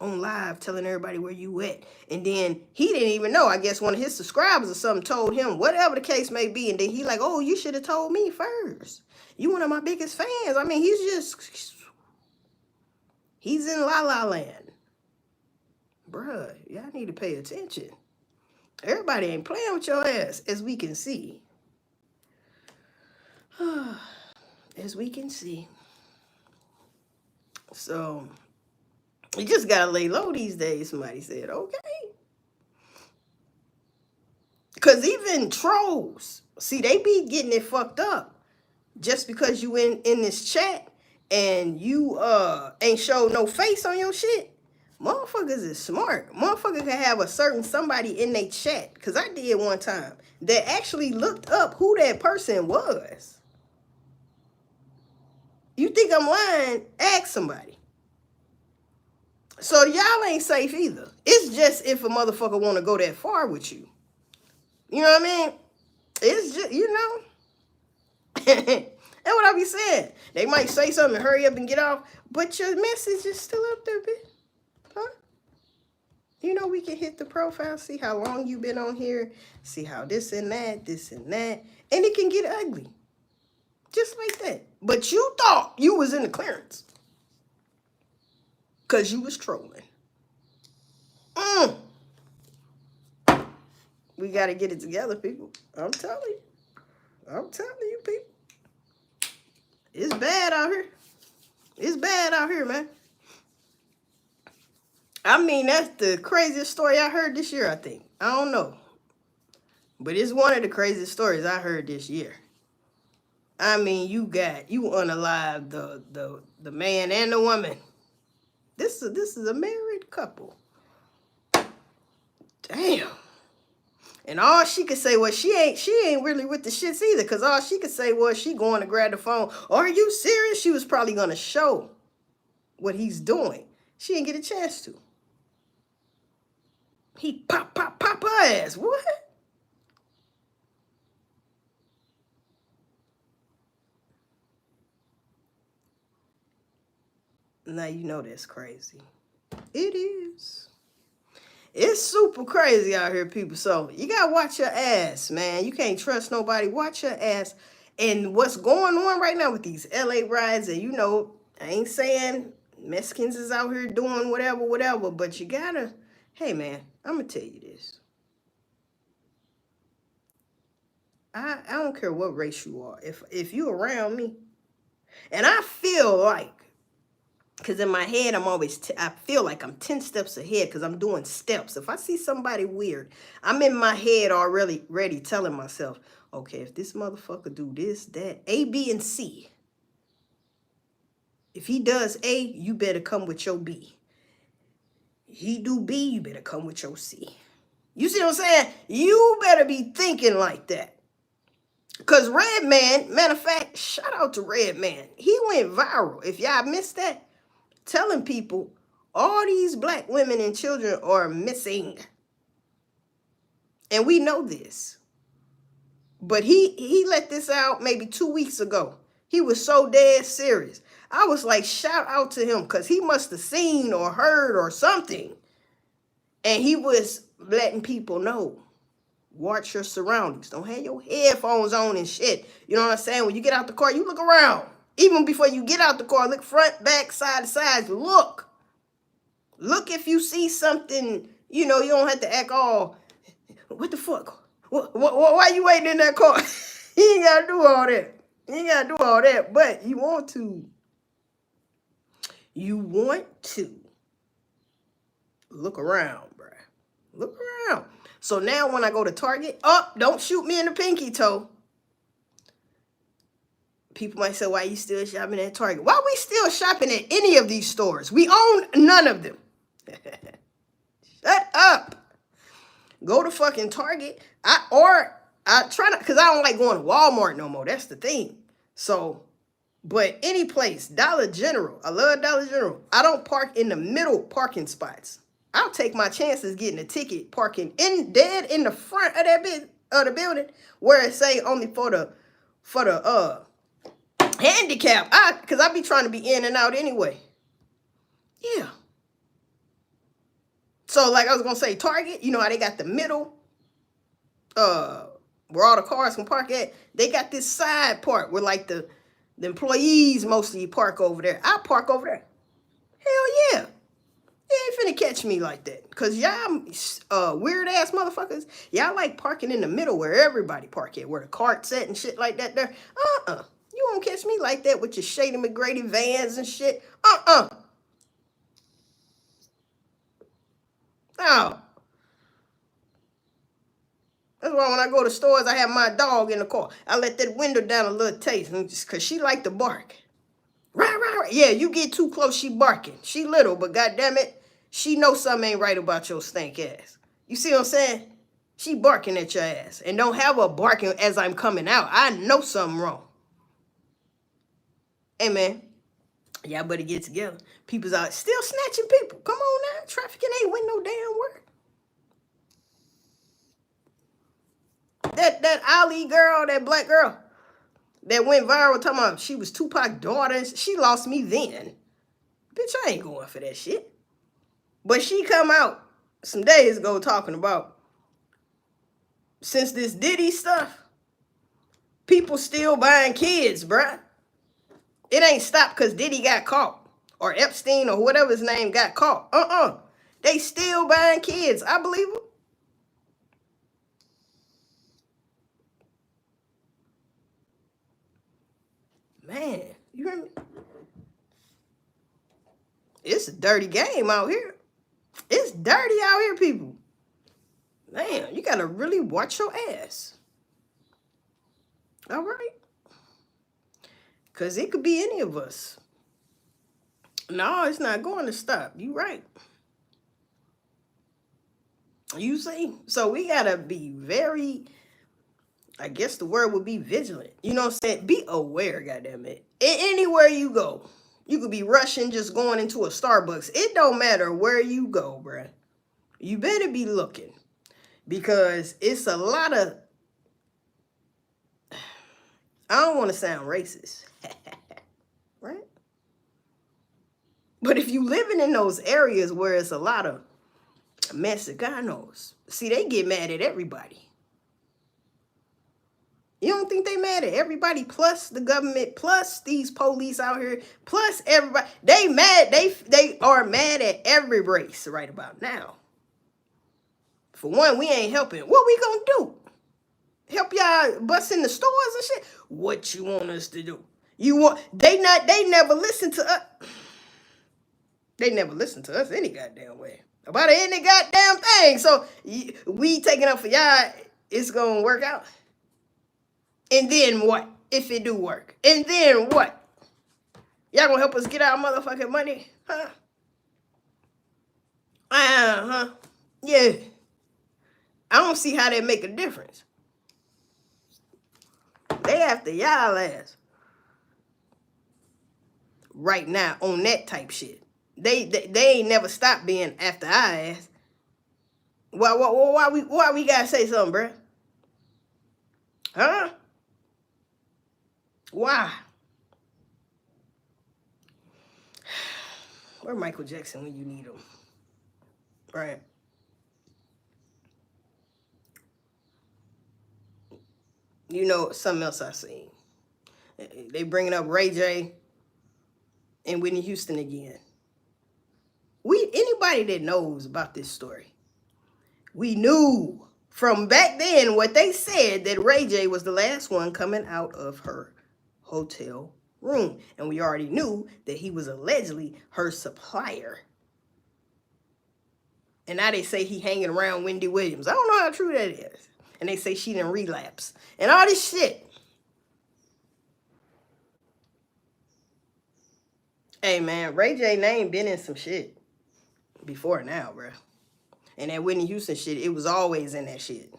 On live telling everybody where you at. And then he didn't even know. I guess one of his subscribers or something told him, whatever the case may be. And then he like, oh, you should have told me first. You one of my biggest fans. I mean, he's in La La Land. Bruh, y'all need to pay attention. Everybody ain't playing with your ass, as we can see. As we can see. So, you just gotta lay low these days, somebody said, okay. Because even trolls, see, they be getting it fucked up. Just because you in this chat and you ain't show no face on your shit, motherfuckers is smart. Motherfucker can have a certain somebody in their chat, because I did one time, that actually looked up who that person was. You think I'm lying? Ask somebody. So y'all ain't safe either. It's just if a motherfucker want to go that far with you. You know what I mean? It's just, you know. That's what I be saying. They might say something and hurry up and get off, but your message is still up there, bitch. Huh? You know, we can hit the profile, see how long you been on here, see how this and that, and it can get ugly. Just like that. But you thought you was in the clearance. Because you was trolling. We got to get it together, people. I'm telling you. I'm telling you, people. It's bad out here. It's bad out here, man. I mean, that's the craziest story I heard this year, I think. I don't know. But it's one of the craziest stories I heard this year. I mean, you unalive the man and the woman. This is a married couple. Damn. And all she could say was she ain't really with the shits either, because all she could say was she going to grab the phone. Are you serious? She was probably going to show what he's doing. She didn't get a chance to. He pop her ass. What? Now you know that's crazy. It is. It's super crazy out here, people. So you gotta watch your ass, man. You can't trust nobody. Watch your ass. And what's going on right now with these LA riots, and you know, I ain't saying Mexicans is out here doing whatever, but you gotta, hey man, I'm gonna tell you this. I don't care what race you are. If you around me, and I feel like, because in my head, I feel like I'm 10 steps ahead because I'm doing steps. If I see somebody weird, I'm in my head already ready telling myself, okay, if this motherfucker do this, that, A, B, and C. If he does A, you better come with your B. He do B, you better come with your C. You see what I'm saying? You better be thinking like that. Because Redman, matter of fact, shout out to Redman. He went viral. If y'all missed that, telling people all these black women and children are missing. And we know this. But he let this out maybe 2 weeks ago. He was so dead serious. I was like, shout out to him because he must have seen or heard or something. And he was letting people know, watch your surroundings. Don't have your headphones on and shit. You know what I'm saying? When you get out the car, you look around. Even before you get out the car, look front, back, side to side. Look. Look if you see something, you know, you don't have to act all, what the fuck? Why you waiting in that car? You ain't got to do all that. You ain't got to do all that. But you want to. You want to look around, bruh. Look around. So now when I go to Target, don't shoot me in the pinky toe. People might say, why you still shopping at Target? Why we still shopping at any of these stores? We own none of them. Shut up. Go to fucking Target. I try not, because I don't like going to Walmart no more. That's the thing. So, but any place, Dollar General. I love Dollar General. I don't park in the middle parking spots. I'll take my chances getting a ticket parking dead in the front of the building where it say only for the handicap. Because I be trying to be in and out anyway. Yeah. So like I was gonna say, Target, you know how they got the middle, where all the cars can park at. They got this side part where like the employees mostly park over there. I park over there. Hell yeah. You ain't finna catch me like that. Cause y'all weird ass motherfuckers, y'all like parking in the middle where everybody park at, where the cart's at and shit like that there. You won't catch me like that with your Shady McGrady vans and shit. No. That's why when I go to stores, I have my dog in the car. I let that window down a little taste, because she like to bark. Right. Yeah, you get too close, she barking. She little, but goddamn it, she knows something ain't right about your stank ass. You see what I'm saying? She barking at your ass. And don't have her barking as I'm coming out. I know something wrong. Hey, man. Y'all better get together. People's out still snatching people. Come on now. Trafficking ain't win no damn work. That Ali girl, that black girl that went viral talking about she was Tupac's daughter, she lost me then. Bitch, I ain't going for that shit. But she come out some days ago talking about, since this Diddy stuff, people still buying kids, bruh. It ain't stopped because Diddy got caught. Or Epstein or whatever his name got caught. They still buying kids. I believe them. Man, you hear me? It's a dirty game out here. It's dirty out here, people. Man, you gotta really watch your ass. All right? Because it could be any of us. No, it's not going to stop. You right. You see? So we gotta be very, I guess the word would be vigilant. You know what I'm saying? Be aware, goddammit. Anywhere you go. You could be rushing, just going into a Starbucks. It don't matter where you go, bruh. You better be looking. Because it's a lot of, I don't want to sound racist. Right? But if you living in those areas where it's a lot of Mexicanos, see, they get mad at everybody. You don't think they mad at everybody, plus the government, plus these police out here, plus everybody? They mad. They are mad at every race right about now. For one, we ain't helping. What we gonna do? Help y'all bust in the stores and shit? What you want us to do? You want? They never listen to us. They never listen to us any goddamn way about any goddamn thing. So we taking up for y'all. It's gonna work out. And then what? If it do work. And then what? Y'all gonna help us get our motherfucking money? Huh? Yeah. I don't see how that make a difference. They after y'all ass. Right now on that type shit. They ain't never stopped being after our ass. Why we gotta say something, bruh? Huh? Why? Where Michael Jackson when you need him? Right. You know, something else I seen. They bringing up Ray J and Whitney Houston again. Anybody that knows about this story, we knew from back then what they said, that Ray J was the last one coming out of her hotel room. And we already knew that he was allegedly her supplier. And now they say he hanging around Wendy Williams. I don't know how true that is. And they say she didn't relapse. And all this shit. Hey, man, Ray J name been in some shit before now, bro. And that Whitney Houston shit, it was always in that shit.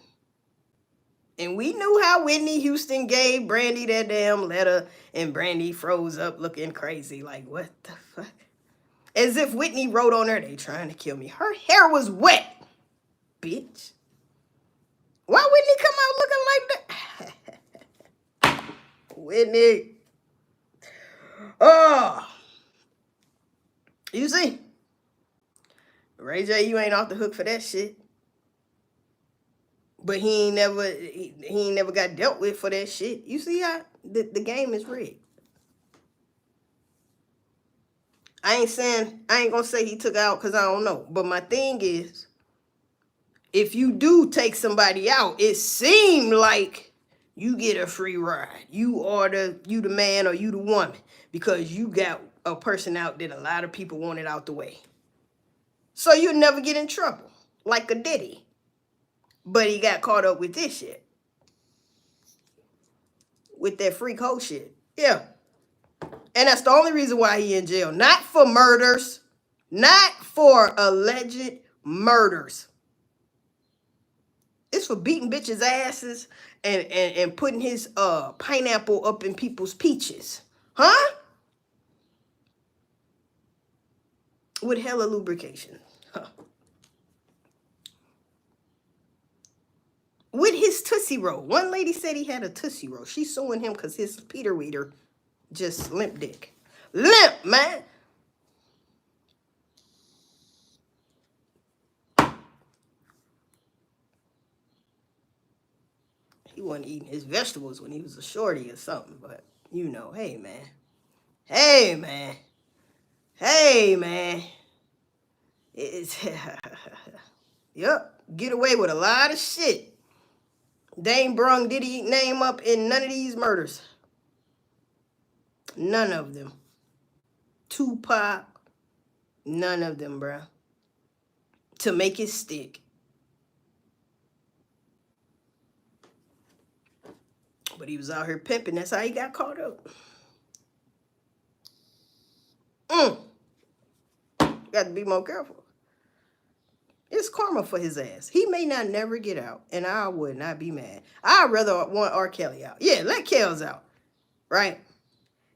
And we knew how Whitney Houston gave Brandy that damn letter, and Brandy froze up looking crazy. Like, what the fuck? As if Whitney wrote on her, they trying to kill me. Her hair was wet, bitch. Why Whitney come out looking like that? Whitney. Oh. You see? Ray J, you ain't off the hook for that shit. But he ain't never got dealt with for that shit. You see how the game is rigged. I ain't gonna say he took out because I don't know. But my thing is, if you do take somebody out, it seemed like you get a free ride. You the man or you the woman, because you got a person out that a lot of people wanted out the way. So you'll never get in trouble, like a Diddy. But he got caught up with this shit. With that freak hoe shit. Yeah. And that's the only reason why he in jail. Not for murders. Not for alleged murders. It's for beating bitches' asses and putting his pineapple up in people's peaches. Huh? With hella lubrication. Huh. With his Tootsie Roll. One lady said he had a Tootsie Roll. She's suing him because his Peter Weeder just limp dick. Limp, man. He wasn't eating his vegetables when he was a shorty or something. But, you know, hey, man. Hey, man. Hey, man. It's yep. Get away with a lot of shit. They ain't brung Diddy name up in none of these murders. None of them. Tupac. None of them, bruh. To make it stick. But he was out here pimping. That's how he got caught up. Got to be more careful. It's karma for his ass. He may not never get out, and I would not be mad. I'd rather want R. Kelly out. Yeah, let Kells out, right?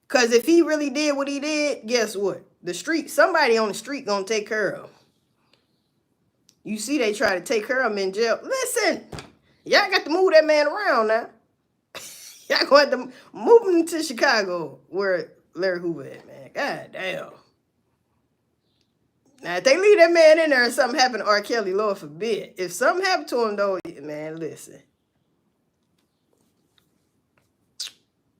Because if he really did what he did, guess what? Somebody on the street gonna take care of him. You see they try to take care of him in jail. Listen, y'all got to move that man around now. Y'all gonna have to move him to Chicago, where Larry Hoover at, man. God damn. Now, if they leave that man in there and something happened to R. Kelly, Lord forbid. If something happened to him, though, man, listen.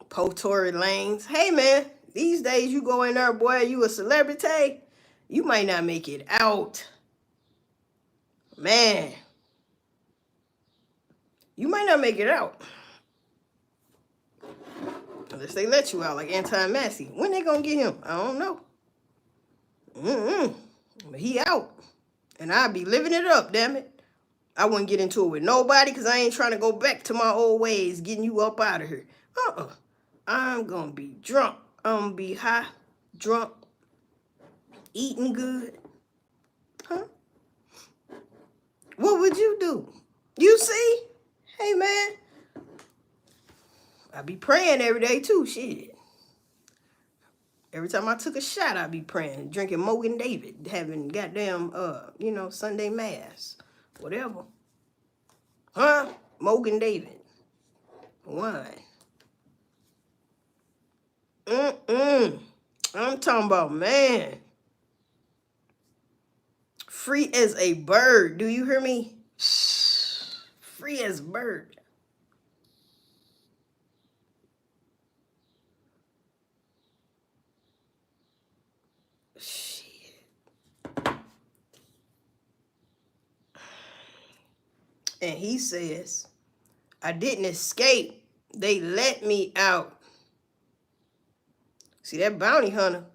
Tory Lanez. Hey, man, these days you go in there, boy, you a celebrity, you might not make it out. Man. You might not make it out. Unless they let you out, like Anton Massey. When they gonna get him? I don't know. But he out. And I be living it up, damn it. I wouldn't get into it with nobody because I ain't trying to go back to my old ways, getting you up out of here. I'm gonna be drunk. I'm gonna be high, drunk, eating good. Huh? What would you do? You see? Hey, man. I be praying every day, too. Shit. Every time I took a shot, I be praying, drinking Mogan David, having goddamn, Sunday Mass. Whatever. Huh? Mogan David. Wine. I'm talking about, man. Free as a bird. Do you hear me? Free as a bird. Shit. And he says, I didn't escape. They let me out. See, that bounty hunter,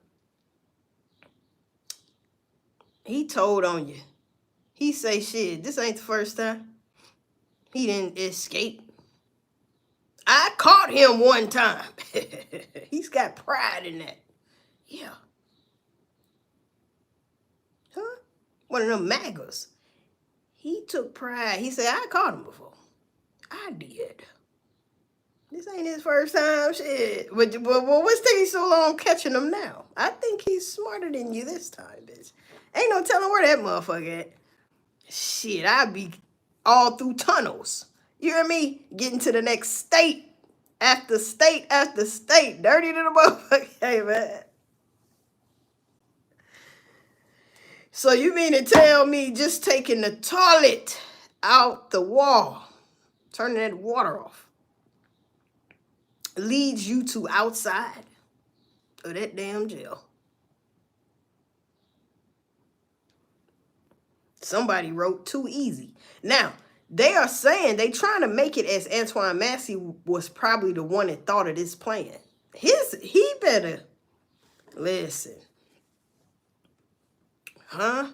he told on you. He say, shit, this ain't the first time. He didn't escape. I caught him one time. He's got pride in that. Yeah. Huh? One of them MAGAs. He took pride. He said, I caught him before. I did. This ain't his first time, shit. But what's taking so long catching him now? I think he's smarter than you this time, bitch. Ain't no telling where that motherfucker at. Shit, I be all through tunnels. You hear me? Getting to the next state after state after state. Dirty to the motherfucker. Hey, man. So you mean to tell me just taking the toilet out the wall, turning that water off, leads you to outside of that damn jail? Somebody wrote too easy. Now, they are saying they trying to make it as Antoine Massey was probably the one that thought of this plan. He better listen. Huh?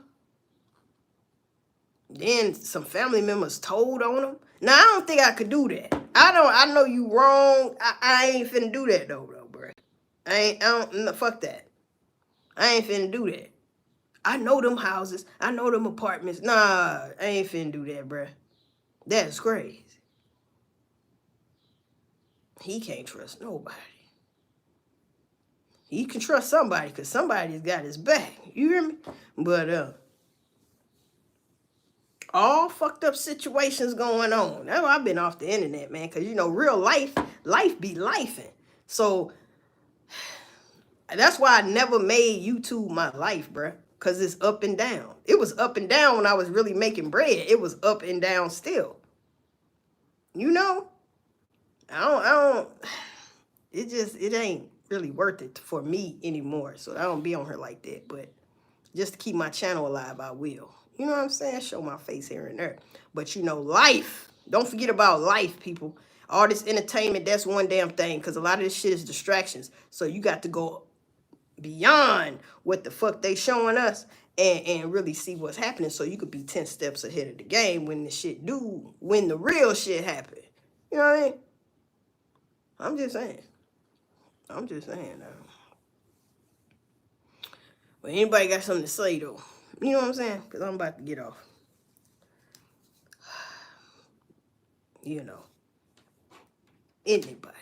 Then some family members told on him. Now, I don't think I could do that. I know you wrong. I ain't finna do that though, bro. Fuck that. I ain't finna do that. I know them houses. I know them apartments. Nah, I ain't finna do that, bro. That's crazy. He can't trust nobody. He can trust somebody because somebody's got his back. You hear me? But, all fucked up situations going on. That's why I've been off the internet, man, because, real life be lifing. So, that's why I never made YouTube my life, bruh, because it's up and down. It was up and down when I was really making bread. It was up and down still. I don't, it ain't really worth it for me anymore. So I don't be on her like that. But just to keep my channel alive, I will. You know what I'm saying? Show my face here and there. But life. Don't forget about life, people. All this entertainment, that's one damn thing. Because a lot of this shit is distractions. So you got to go beyond what the fuck they showing us and really see what's happening. So you could be 10 steps ahead of the game when the real shit happen. You know what I mean? I'm just saying. But anybody got something to say, though? You know what I'm saying? Because I'm about to get off. Anybody.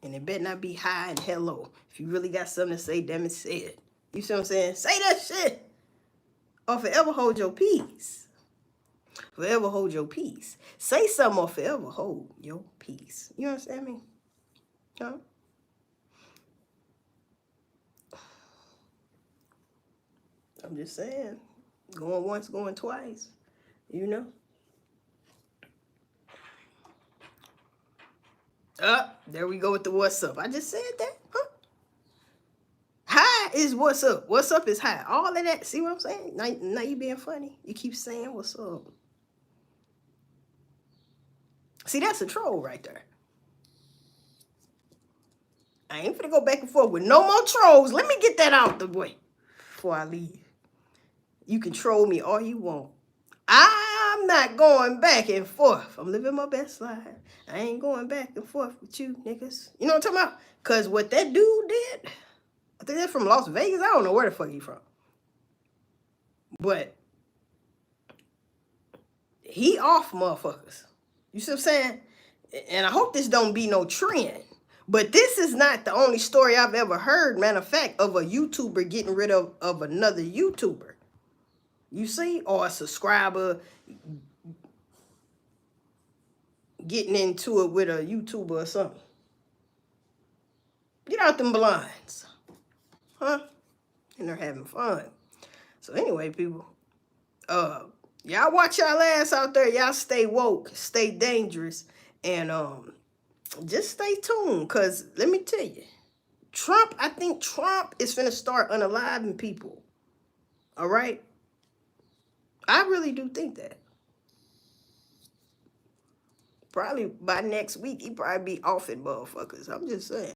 And it better not be hi and hello. If you really got something to say, damn it, say it. You see what I'm saying? Say that shit. Or forever hold your peace. Forever hold your peace. Say something or forever hold your peace. You understand me? Huh? I'm just saying. Going once, going twice. You know? There we go with the what's up. I just said that. Huh? High is what's up. What's up is high. All of that. See what I'm saying? Now you being funny. You keep saying what's up. See, that's a troll right there. I ain't finna go back and forth with no more trolls. Let me get that out the way before I leave. You can troll me all you want. I'm not going back and forth. I'm living my best life. I ain't going back and forth with you niggas. You know what I'm talking about? Because what that dude did, I think they're from Las Vegas. I don't know where the fuck he from. But he off motherfuckers. You see what I'm saying? And I hope this don't be no trend. But this is not the only story I've ever heard, matter of fact, of a YouTuber getting rid of another YouTuber. You see? Or a subscriber getting into it with a YouTuber or something. Get out them blinds. Huh? And they're having fun. So anyway, people, y'all watch y'all ass out there. Y'all stay woke, stay dangerous, and just stay tuned. Cause let me tell you, I think Trump is finna start unaliving people. All right? I really do think that. Probably by next week, he probably be off it, motherfuckers. I'm just saying.